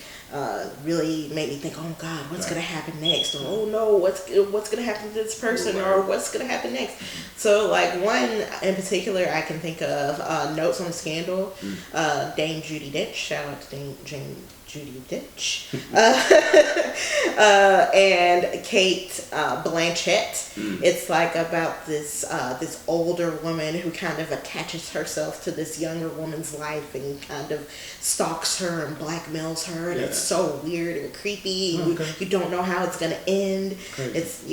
really make me think, oh God, what's gonna happen next? Or oh no, what's gonna happen to this person? Or what's gonna happen next? So like one in particular I can think of, Notes on a Scandal. Dame Judi Dench. Shout out to Dame Judi Dench, and Kate Blanchett. It's like about this this older woman who kind of attaches herself to this younger woman's life and kind of stalks her and blackmails her, and it's so weird and creepy. You don't know how it's gonna end. It's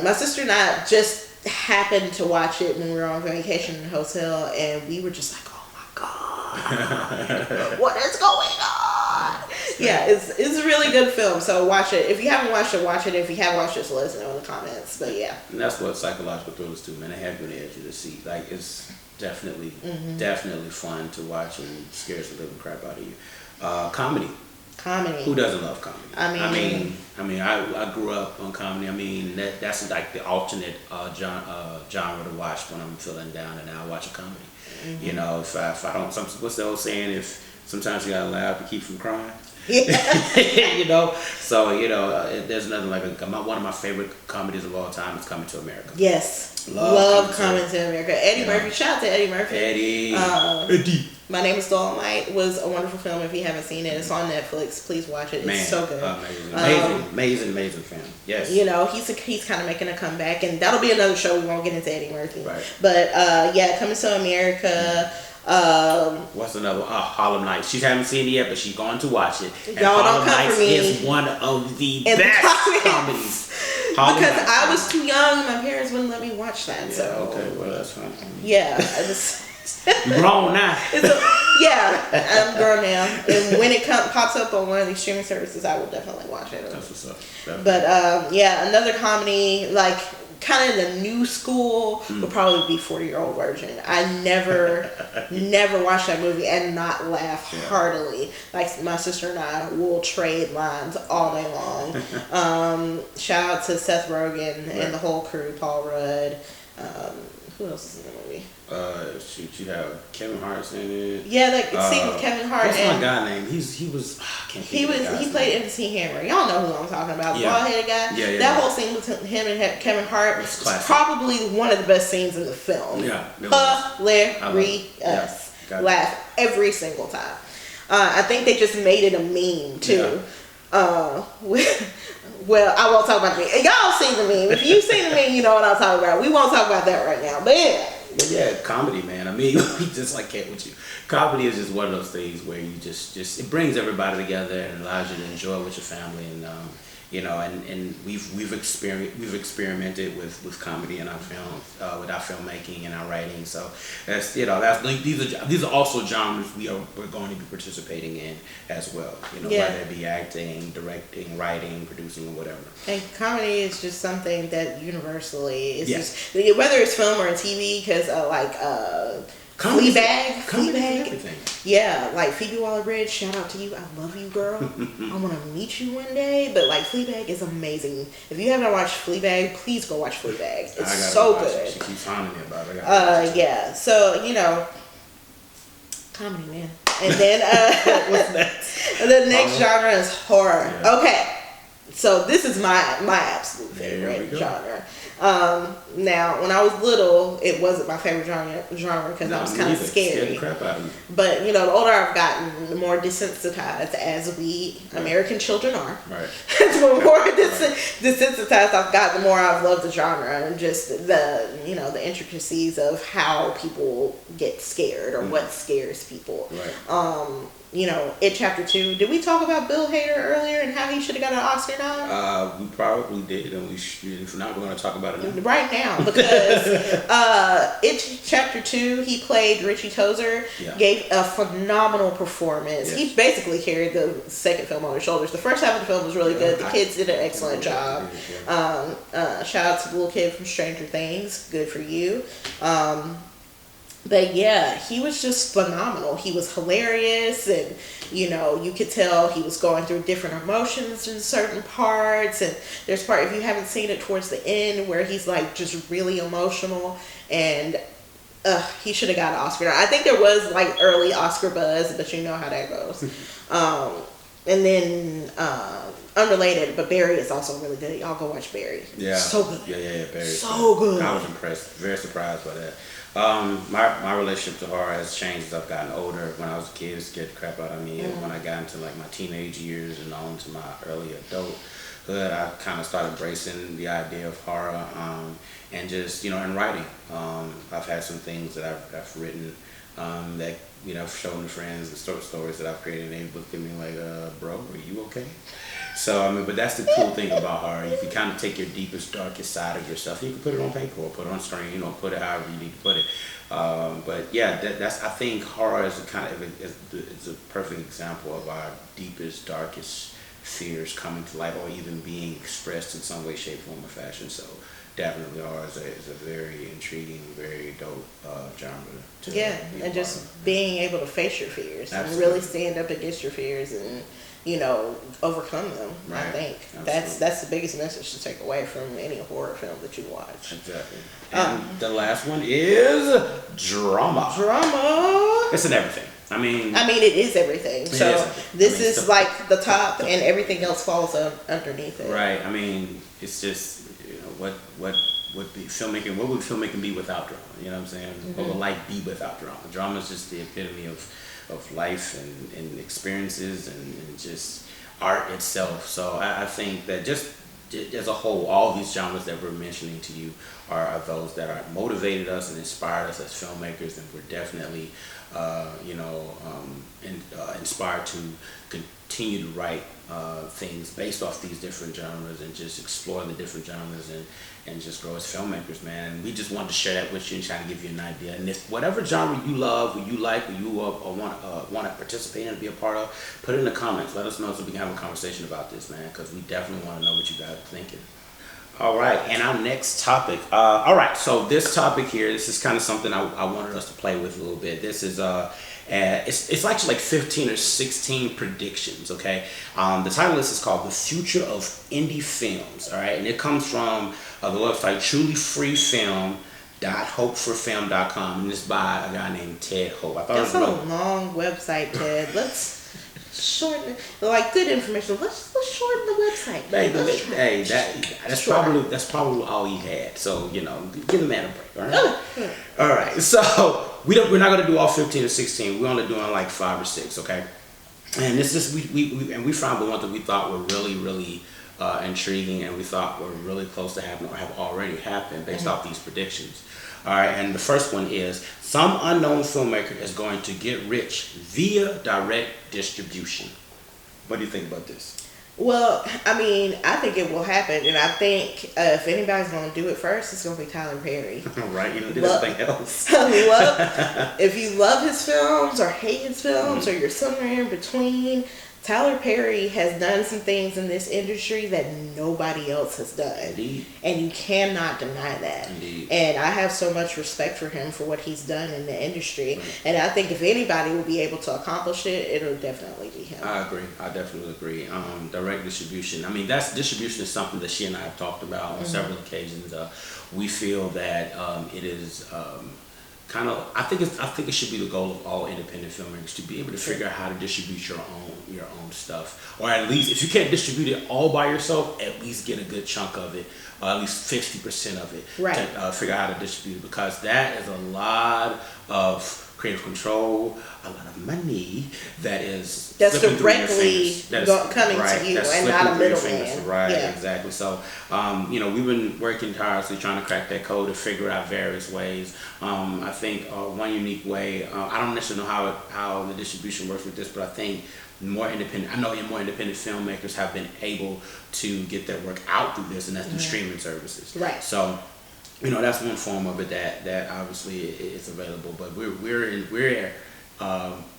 my sister and I just happened to watch it when we were on vacation in the hotel, and we were just like, oh my god, what is going on? Yeah, it's a really good film, so watch it. If you haven't watched it, watch it. If you have watched it, let us know in the comments. But yeah, and that's what psychological thrillers do, man. They have you on the edge of the seat. Like, it's definitely fun to watch and scares the living crap out of you. Comedy. Who doesn't love comedy? I mean, I grew up on comedy. I mean, that's like the alternate genre to watch when I'm feeling down, and I watch a comedy. You know, if I don't, what's the old saying? If sometimes you gotta laugh to keep from crying. You know, so there's nothing like one of my favorite comedies of all time is Coming to America. Yes, love Coming to America. Eddie Murphy, shout out to Eddie Murphy. Eddie. My Name is Dolomite was a wonderful film. If you haven't seen it, it's on Netflix. Please watch it. It's so good. Amazing film. Yes. You know, he's kind of making a comeback, and that'll be another show. We won't get into Eddie Murphy. Right. But Coming to America. What's another one? Harlem Nights. She hasn't seen it yet, but she's going to watch it. And Y'all Harlem don't come Nights for me. is one of the best comedies. Because I was too young, my parents wouldn't let me watch that. Yeah, so okay, well that's fine. Yeah, You're grown now. I'm grown now, and when it pops up on one of these streaming services, I will definitely watch it. That's what's up. Definitely. But another comedy, like kind of the new school, would probably be 40-Year-Old Virgin. I never watched that movie and not laugh heartily. Like, my sister and I will trade lines all day long. Shout out to Seth Rogen and the whole crew, Paul Rudd. Who else is in the movie? You have Kevin Hart's in it. Yeah, like scene with Kevin Hart. What's my guy name? He played MC Hammer. Y'all know who I'm talking about. The bald-headed guy. Yeah, that whole scene with him and Kevin Hart is probably one of the best scenes in the film. Yeah, Hilarious. Laugh every single time. I think they just made it a meme too. Well, I won't talk about the meme. Y'all seen the meme. If you've seen the meme, you know what I'm talking about. We won't talk about that right now. But yeah. But yeah, comedy, man. I mean, just like Cat with you. Comedy is just one of those things where you just it brings everybody together and allows you to enjoy with your family, and and we've experimented with comedy in our film, with our filmmaking and our writing. So these are also genres we're going to be participating in as well. Whether it be acting, directing, writing, producing, or whatever. And comedy is just something that universally is just, whether it's film or TV, because Fleabag. Everything. Yeah, like Phoebe Waller-Bridge, shout out to you. I love you, girl. I want to meet you one day. But like, Fleabag is amazing. If you haven't watched Fleabag, please go watch Fleabag. It's so good. She keeps hounding me about it. So comedy, man. And then what's next? The next genre is horror. Yeah. Okay, so this is my absolute favorite genre. Now, when I was little, it wasn't my favorite genre because I was kind of scary. Scared the crap out of me. But the older I've gotten, the more desensitized, as we American children are. Right. The more desensitized I've gotten, the more I've loved the genre and just the the intricacies of how people get scared or what scares people. Right. It Chapter 2. Did we talk about Bill Hader earlier and how he should have got an Oscar nom? We probably did, and if not, we're going to talk about it now. Right now, because It Chapter 2, he played Richie Tozier, gave a phenomenal performance. Yes. He basically carried the second film on his shoulders. The first half of the film was really good. The kids did an excellent job. Shout out to the little kid from Stranger Things. Good for you. But yeah, he was just phenomenal. He was hilarious, and you could tell he was going through different emotions in certain parts. And there's part, if you haven't seen it, towards the end where he's like just really emotional, and he should have got an Oscar. I think there was like early Oscar buzz, but you know how that goes. And then unrelated, but Barry is also really good. Y'all go watch Barry. Yeah. So good. Yeah. Barry. So good. I was impressed. Very surprised by that. My relationship to horror has changed as I've gotten older. When I was a kid, it scared the crap out of me. And when I got into like my teenage years and on to my early adulthood, I kind of started embracing the idea of horror, and just, and writing. I've had some things that I've written, that, I've shown to friends, the stories that I've created, and they look at me like, bro, are you okay? So, but that's the cool thing about horror. You can kind of take your deepest, darkest side of yourself. You can put it on paper or put it on screen, or put it however you need to put it. But yeah, that's, I think horror is it's a perfect example of our deepest, darkest fears coming to light, or even being expressed in some way, shape, form, or fashion. So definitely horror is a very intriguing, very dope genre. And just being able to face your fears. Absolutely. And really stand up against your fears and, overcome them. Right. I think Absolutely. that's the biggest message to take away from any horror film that you watch. Exactly. And the last one is drama. Drama. It's in everything. I mean, it is everything. So is everything. this is like the top, and everything else falls underneath it. right. It's just, what would be filmmaking? What would filmmaking be without drama? You know what I'm saying? What would life be without drama? Drama is just the epitome of life and experiences and just art itself. So I think that just as a whole, all these genres that we're mentioning to you are those that are motivated us and inspired us as filmmakers, and we're definitely inspired to continue to write things based off these different genres, and just explore the different genres and just grow as filmmakers, man. And we just wanted to share that with you and try to give you an idea. And if whatever genre you love, or you like, or you want to participate in and be a part of, put it in the comments. Let us know so we can have a conversation about this, man, because we definitely want to know what you guys are thinking. All right, and our next topic. All right, so this topic here, this is kind of something I wanted us to play with a little bit. This is it's actually like 15 or 16 predictions. Okay, the title of this is called "The Future of Indie Films." All right, and it comes from the website trulyfreefilm.hopeforfilm.com, and it's by a guy named Ted Hope. I thought That's it was a long website, Ted. Let's shorten it. Like, good information. Let's shorten the website. Hey, that's probably all he had. So give the man a break. All right. All right. So we're not gonna do all 15 or 16. We're only doing like 5 or 6. Okay. And this is we found the ones that we thought were really, really intriguing, and we thought were really close to happening or have already happened based off these predictions. All right, and the first one is, some unknown filmmaker is going to get rich via direct distribution. What do you think about this? Well, I think it will happen, and I think if anybody's going to do it first, it's going to be Tyler Perry. Right, you don't do anything else. If you love his films or hate his films, or you're somewhere in between, Tyler Perry has done some things in this industry that nobody else has done. Indeed. And you cannot deny that. Indeed. And I have so much respect for him for what he's done in the industry. Right. And I think if anybody will be able to accomplish it, it'll definitely be him. I agree. I definitely agree. Direct distribution. Distribution is something that she and I have talked about on several occasions. We feel that it is I think it should be the goal of all independent filmmakers to be able to figure out how to distribute your own stuff, or at least if you can't distribute it all by yourself, at least get a good chunk of it, or at least 50% of it, right, to figure out how to distribute it, because that is a lot of creative control, a lot of money that's directly coming right, to you, that's and not a middleman. Right, yeah. Exactly. So, we've been working tirelessly trying to crack that code to figure out various ways. I think one unique way, I don't necessarily know how the distribution works with this, but I think more independent filmmakers have been able to get their work out through this, and that's through streaming services. Right. So, that's one form of it that obviously is available, but we're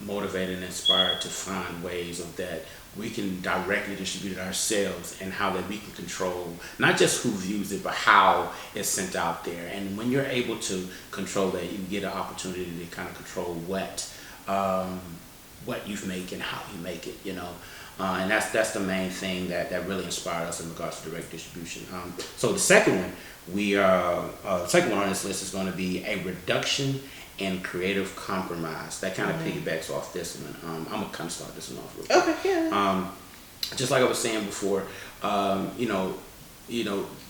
motivated and inspired to find ways of that we can directly distribute it ourselves, and how that we can control not just who views it, but how it's sent out there. And when you're able to control that, you get an opportunity to kind of control what you make and how you make it, and that's the main thing that really inspired us in regards to direct distribution. So the second one on this list is going to be a reduction in creative compromise. That kind of piggybacks off this one. I'm gonna kind of start this one off real quick. Okay, yeah. just like I was saying before, you know,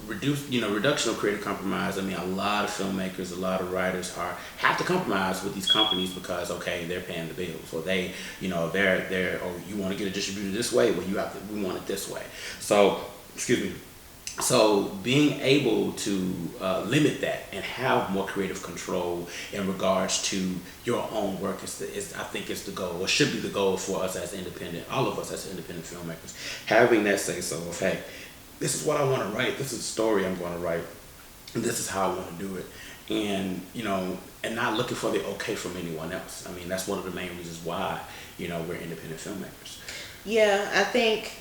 reduction of creative compromise. I mean, a lot of filmmakers, a lot of writers have to compromise with these companies because, okay, they're paying the bills, or they, they're oh, you want to get it distributed this way, well, we want it this way. So, excuse me. So being able to limit that and have more creative control in regards to your own work is I think is the goal, or should be the goal for us as all of us as independent filmmakers. Having that say so of, hey, this is what I want to write, this is the story I'm going to write, and this is how I want to do it. And, and not looking for the okay from anyone else. I mean, that's one of the main reasons why, we're independent filmmakers. Yeah, I think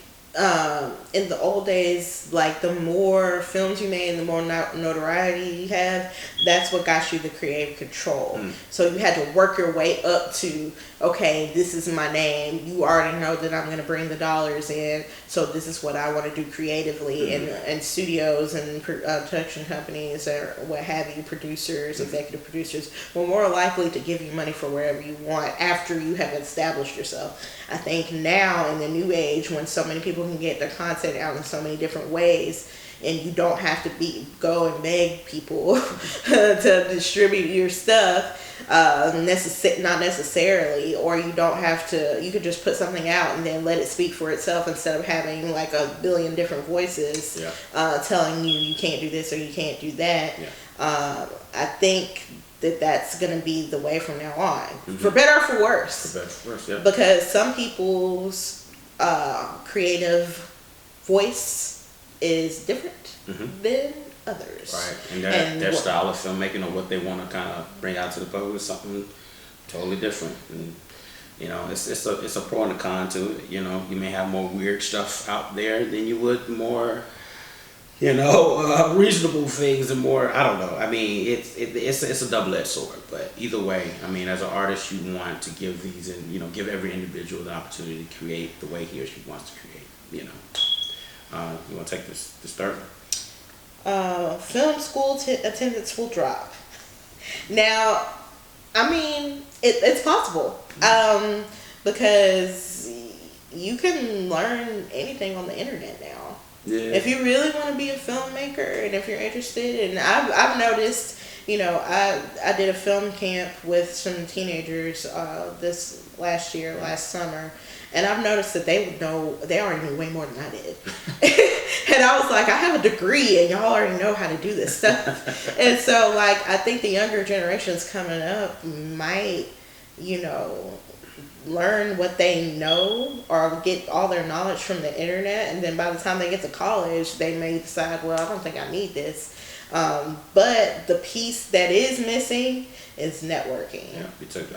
in the old days, like the more films you made and the more notoriety you have, that's what got you the creative control. So you had to work your way up to, okay, this is my name. You already know that I'm going to bring the dollars in. So this is what I want to do creatively. And studios and production companies or what have you, producers, executive producers, were more likely to give you money for wherever you want after you have established yourself. I think now in the new age, when so many people can get their content out in so many different ways, and you don't have to go and beg people to distribute your stuff, not necessarily, or you don't have to, you could just put something out and then let it speak for itself instead of having like a billion different voices telling you can't do this or you can't do that. I think that's going to be the way from now on, for better or for worse. For better or for worse, yeah. Because some people's creative voice is different than others. Right, and their style of filmmaking or what they want to kind of bring out to the public is something totally different. And it's a pro and a con to it. You may have more weird stuff out there than you would more reasonable things and more, I don't know. I mean, it's a double-edged sword, but either way, I mean, as an artist, you want to give these and, give every individual the opportunity to create the way he or she wants to create, You want to take this third? Film school attendance will drop. Now, I mean, it's possible, because you can learn anything on the internet now. Yeah. If you really want to be a filmmaker and if you're interested, and I've noticed, I did a film camp with some teenagers this last summer, and I've noticed that they already knew way more than I did. And I was like, I have a degree and y'all already know how to do this stuff. And so I think the younger generations coming up might, learn what they know or get all their knowledge from the internet, and then by the time they get to college they may decide, well, I don't think I need this, but the piece that is missing is networking.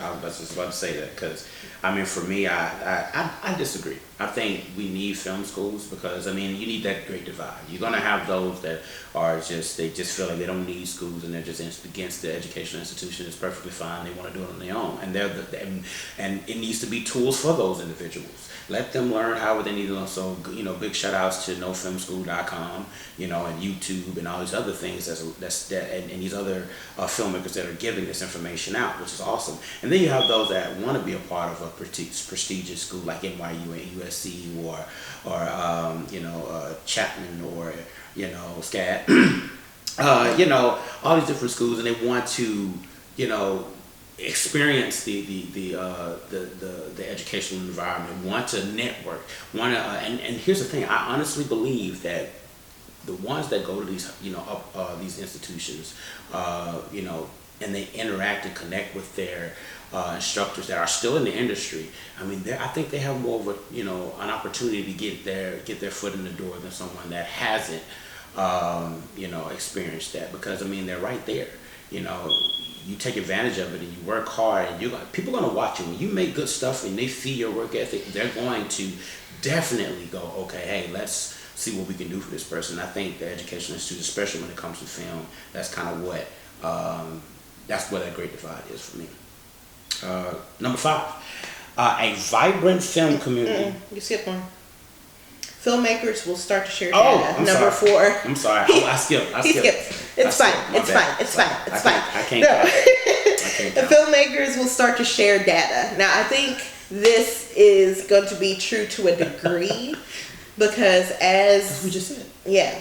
I was just about to say that, because I mean, for me, I disagree. I think we need film schools because, I mean, you need that great divide. You're going to have those that are they just feel like they don't need schools and they're just against the educational institution. It's perfectly fine. They want to do it on their own. And and it needs to be tools for those individuals. Let them learn however they need to learn. So, big shout outs to nofilmschool.com, and YouTube and all these other things and these other filmmakers that are giving this information out, which is awesome. And then you have those that want to be a part of a prestigious school like NYU and USC or Chapman or SCAD, all these different schools, and they want to experience the educational environment, want to network, and here's the thing. I honestly believe that the ones that go to these these institutions, and they interact and connect with their instructors that are still in the industry. I mean, I think they have more of an opportunity to get their foot in the door than someone that hasn't experienced that, because I mean, they're right there. You take advantage of it and you work hard, and people are going to watch you. When you make good stuff and they see your work ethic, they're going to definitely go, okay, hey, let's see what we can do for this person. I think the educational institute, especially when it comes to film, that's kind of what that's where that great divide is for me. Number 5, a vibrant film community. You skipped one. Filmmakers will start to share data. Number 4. I'm sorry. I skipped. It's fine. I can't. The filmmakers will start to share data. Now, I think this is going to be true to a degree, Because That's what we just said. yeah,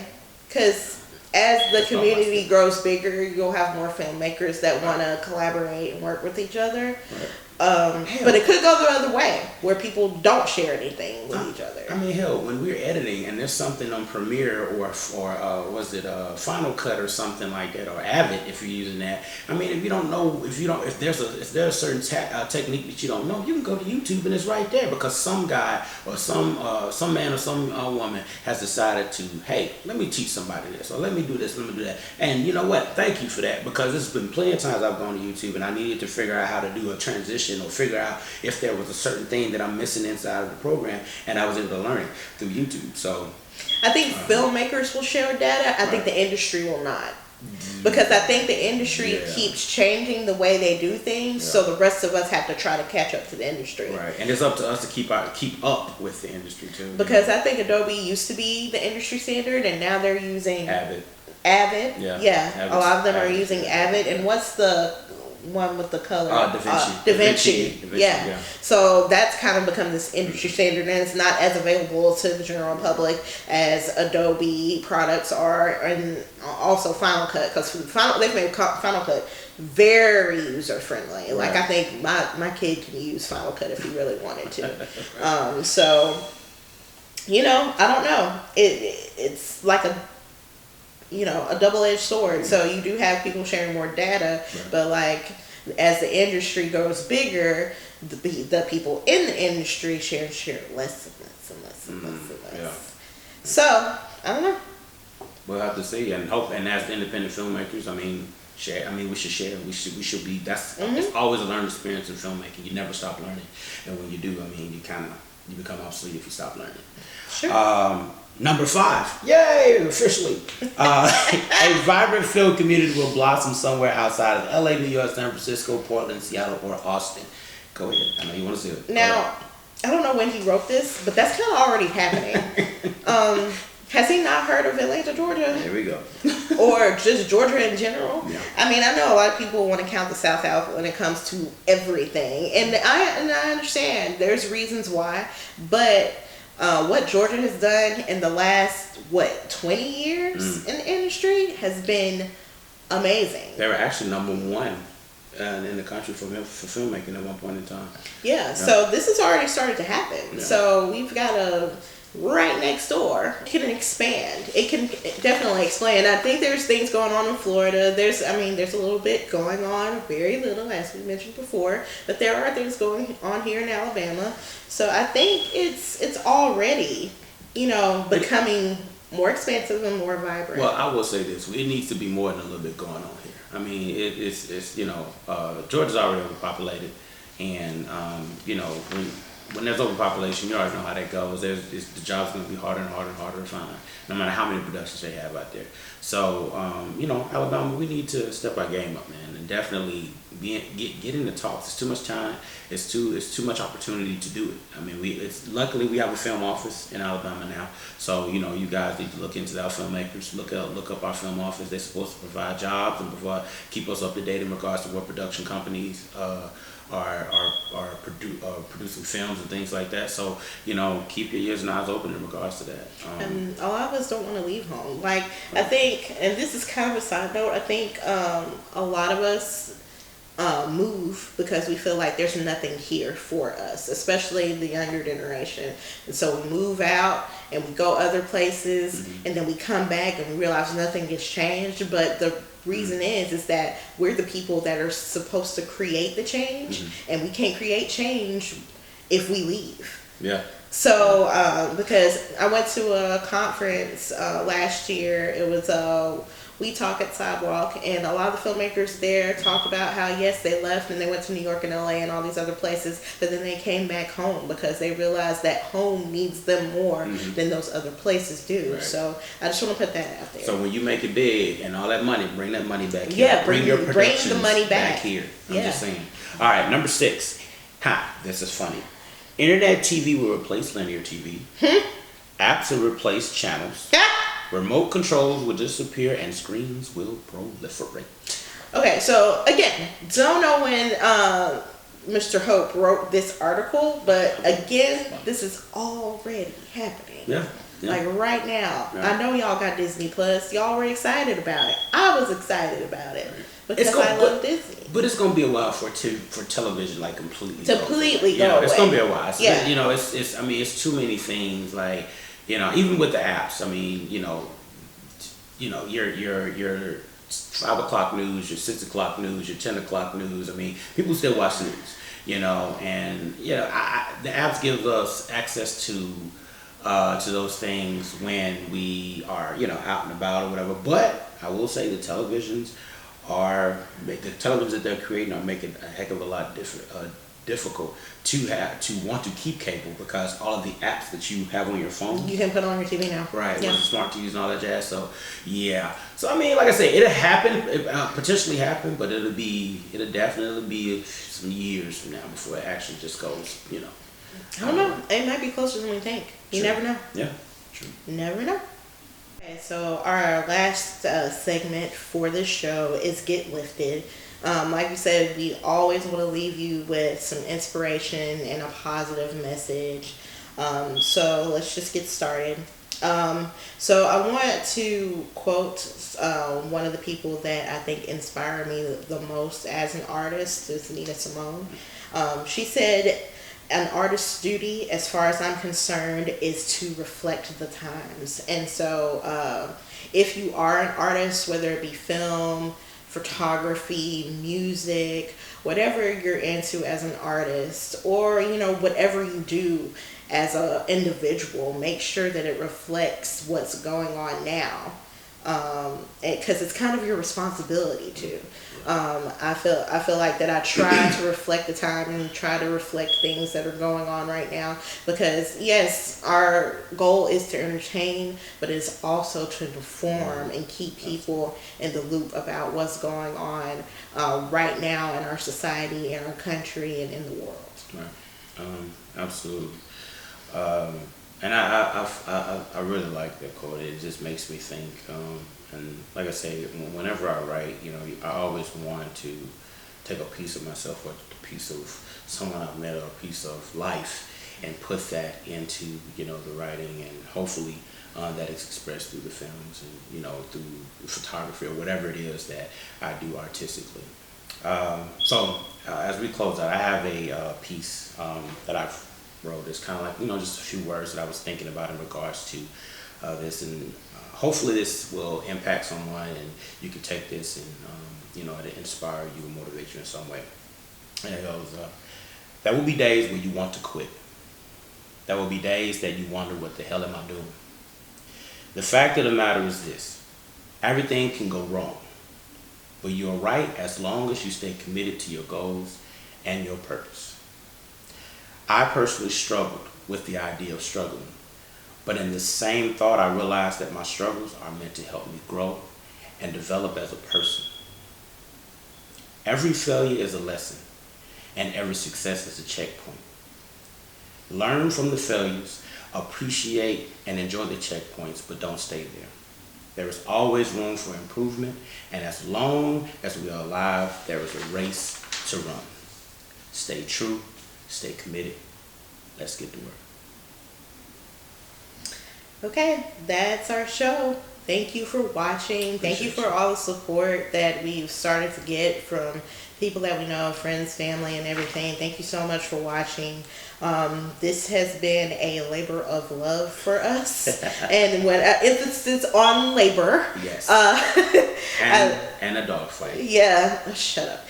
because as the community grows bigger, you'll have more filmmakers that want to collaborate and work with each other. Right. But it could go the other way, where people don't share anything with each other. I mean, hell, when we're editing and there's something on Premiere or was it Final Cut or something like that, or Avid if you're using that. I mean, if there's a certain technique that you don't know, you can go to YouTube and it's right there, because some guy or some man or some woman has decided to, hey, let me teach somebody this, or let me do this, let me do that. And you know what? Thank you for that, because there's been plenty of times I've gone to YouTube and I needed to figure out how to do a transition or figure out if there was a certain thing that I'm missing inside of the program, and I was able to learn it through YouTube. So I think filmmakers will share data. I think the industry will not. Because I think the industry keeps changing the way they do things, so the rest of us have to try to catch up to the industry. Right, and it's up to us to keep up with the industry too. Because I think Adobe used to be the industry standard, and now they're using Avid. Yeah. A lot of them are using Avid. And what's the one with the color? DaVinci. Yeah. So that's kind of become this industry standard, and it's not as available to the general public as Adobe products are, and also Final Cut, because they've made Final Cut very user friendly. Like, I think my kid can use Final Cut if he really wanted to. So, you know, I don't know. It's like a double-edged sword. So you do have people sharing more data, but like as the industry grows bigger, the people in the industry share less and less and less and less and less. Yeah. So I don't know. We'll have to see and hope. And as independent filmmakers, I mean, share. I mean, we should share. We should be. It's always a learning experience in filmmaking. You never stop learning, and when you do, I mean, you become obsolete if you stop learning. Sure. Number 5. Yay, officially. A vibrant film community will blossom somewhere outside of LA, New York, San Francisco, Portland, Seattle, or Austin. Go ahead. I know you want to see it. Now, I don't know when he wrote this, but that's kind of already happening. Has he not heard of Atlanta, Georgia? There we go. Or just Georgia in general? Yeah. I mean, I know a lot of people want to count the South out when it comes to everything. And I understand. There's reasons why. But what Georgia has done in the last, 20 years in the industry has been amazing. They were actually number 1 in the country for filmmaking at one point in time. Yeah, so this has already started to happen. Yeah. So we've got right next door. It can expand. It can definitely expand. I think there's things going on in Florida. There's a little bit going on, very little, as we mentioned before, but there are things going on here in Alabama. So I think it's already, becoming more expansive and more vibrant. Well, I will say this: it needs to be more than a little bit going on here. I mean, it's Georgia's already overpopulated, and when there's overpopulation, you already know how that goes. The job's going to be harder and harder and harder to find, no matter how many productions they have out there. So, Alabama, we need to step our game up, man, and definitely get in the talks. It's too much time. It's too much opportunity to do it. I mean, luckily we have a film office in Alabama now. So, you guys need to look into our filmmakers. Look up our film office. They're supposed to provide jobs and keep us up to date in regards to what production companies are producing films and things like that. So, keep your ears and eyes open in regards to that. And a lot of us don't want to leave home. Like, I think, and this is kind of a side note, I think a lot of us move because we feel like there's nothing here for us, especially the younger generation. And so we move out and we go other places, and then we come back and we realize nothing has changed. But the reason is that we're the people that are supposed to create the change, and we can't create change if we leave. Yeah. So, because I went to a conference last year, it was We Talk at Sidewalk, and a lot of the filmmakers there talked about how, yes, they left and they went to New York and LA and all these other places, but then they came back home because they realized that home needs them more than those other places do. Right. So I just want to put that out there. So when you make it big and all that money, bring that money back here. Yeah, bring the money back here. I'm just saying. All right, number 6. This is funny. Internet TV will replace linear TV. Apps will replace channels. Remote controls will disappear and screens will proliferate. Okay, so again, don't know when Mr. Hope wrote this article, but again, this is already happening. Yeah. Yeah. Like right now, Yeah. I know y'all got Disney Plus. Y'all were excited about it. I was excited about it because I love Disney. But it's gonna be a while for television like completely To go completely away. go away. It's gonna be a while. So Yeah. it's I mean it's too many things like even with the apps. I mean your 5 o'clock news, your 6 o'clock news, your 10 o'clock news. I mean people still watch news. And the apps give us access to those things when we are out and about or whatever. But I will say the televisions that they're creating are making a heck of a lot difficult to want to keep cable, because all of the apps that you have on your phone You can put on your TV now. right Yeah. with the smart TVs and all that jazz. So so I mean, like I said, it'll happen, potentially happen, but it'll definitely be some years from now before it actually just goes I don't know. It might be closer than we think. You True. never know. Yeah, true. Never know. Okay, so our last segment for this show is Get Lifted. Like we said, we always want to leave you with some inspiration and a positive message. So let's just get started. So I want to quote one of the people that I think inspire me the most as an artist, is Nina Simone. She said, "An artist's duty, as far as I'm concerned, is to reflect the times." And so if you are an artist, whether it be film, photography, music, whatever you're into as an artist, or whatever you do as an individual, make sure that it reflects what's going on now, because it's kind of your responsibility to. I feel like that I try to reflect the time and try to reflect things that are going on right now, because yes, our goal is to entertain, but it's also to inform and keep people in the loop about what's going on right now in our society, in our country, and in the world. Right. Absolutely. And I really like that quote. It just makes me think. And like I say, whenever I write, I always want to take a piece of myself, or a piece of someone I've met, or a piece of life, and put that into the writing, and hopefully that is expressed through the films and through photography or whatever it is that I do artistically. So as we close out, I have a piece that I've wrote. It's kind of like just a few words that I was thinking about in regards to this, and hopefully this will impact someone, and you can take this and to inspire you and motivate you in some way. And it goes, there will be days where you want to quit. There will be days that you wonder, what the hell am I doing? The fact of the matter is this: everything can go wrong, but you're right as long as you stay committed to your goals and your purpose. I personally struggled with the idea of struggling, but in the same thought, I realized that my struggles are meant to help me grow and develop as a person. Every failure is a lesson, and every success is a checkpoint. Learn from the failures, appreciate and enjoy the checkpoints, but don't stay there. There is always room for improvement, and as long as we are alive, there is a race to run. Stay true, stay committed. Let's get to work. Okay, that's our show. Thank you for watching. Thank you for all the support that we've started to get from people that we know, friends, family, and everything. Thank you so much for watching. This has been a labor of love for us, and when emphasis on labor. Yes. And a dog fight. Yeah. Shut up.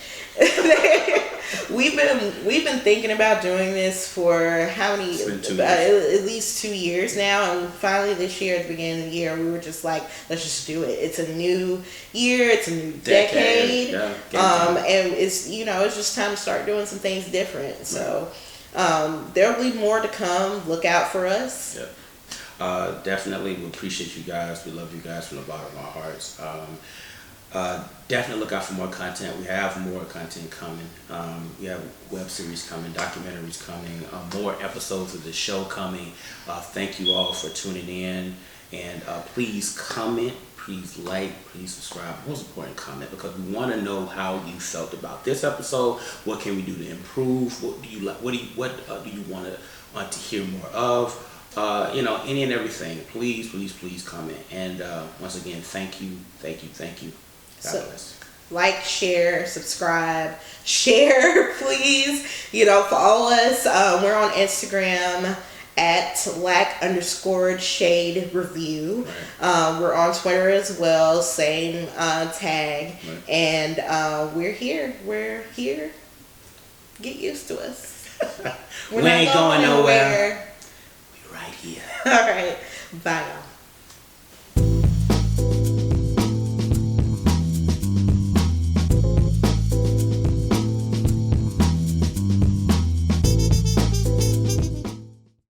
We've been thinking about doing this for how many? It's been 2 years. At least 2 years now, and finally this year, at the beginning of the year, we were just like, let's just do it. It's a new year. It's a new decade. Yeah, and it's it's just time to start doing some things different. So there'll be more to come. Look out for us. Yeah. Definitely, we appreciate you guys. We love you guys from the bottom of our hearts. Definitely look out for more content. We have more content coming. We have web series coming, documentaries coming, more episodes of the show coming. Thank you all for tuning in, and please comment, please like, please subscribe. Most important, comment, because we want to know how you felt about this episode. What can we do to improve? What do you like? What do you want to hear more of? you know, any and everything, please, please, please comment. And once again, thank you. God bless. Like, share, subscribe, share, please. You know, follow us. We're on Instagram at Lac_Shade Review. Right. We're on Twitter as well, same tag. Right. And we're here. Get used to us. We ain't going nowhere. We're right here. All right. Bye, y'all.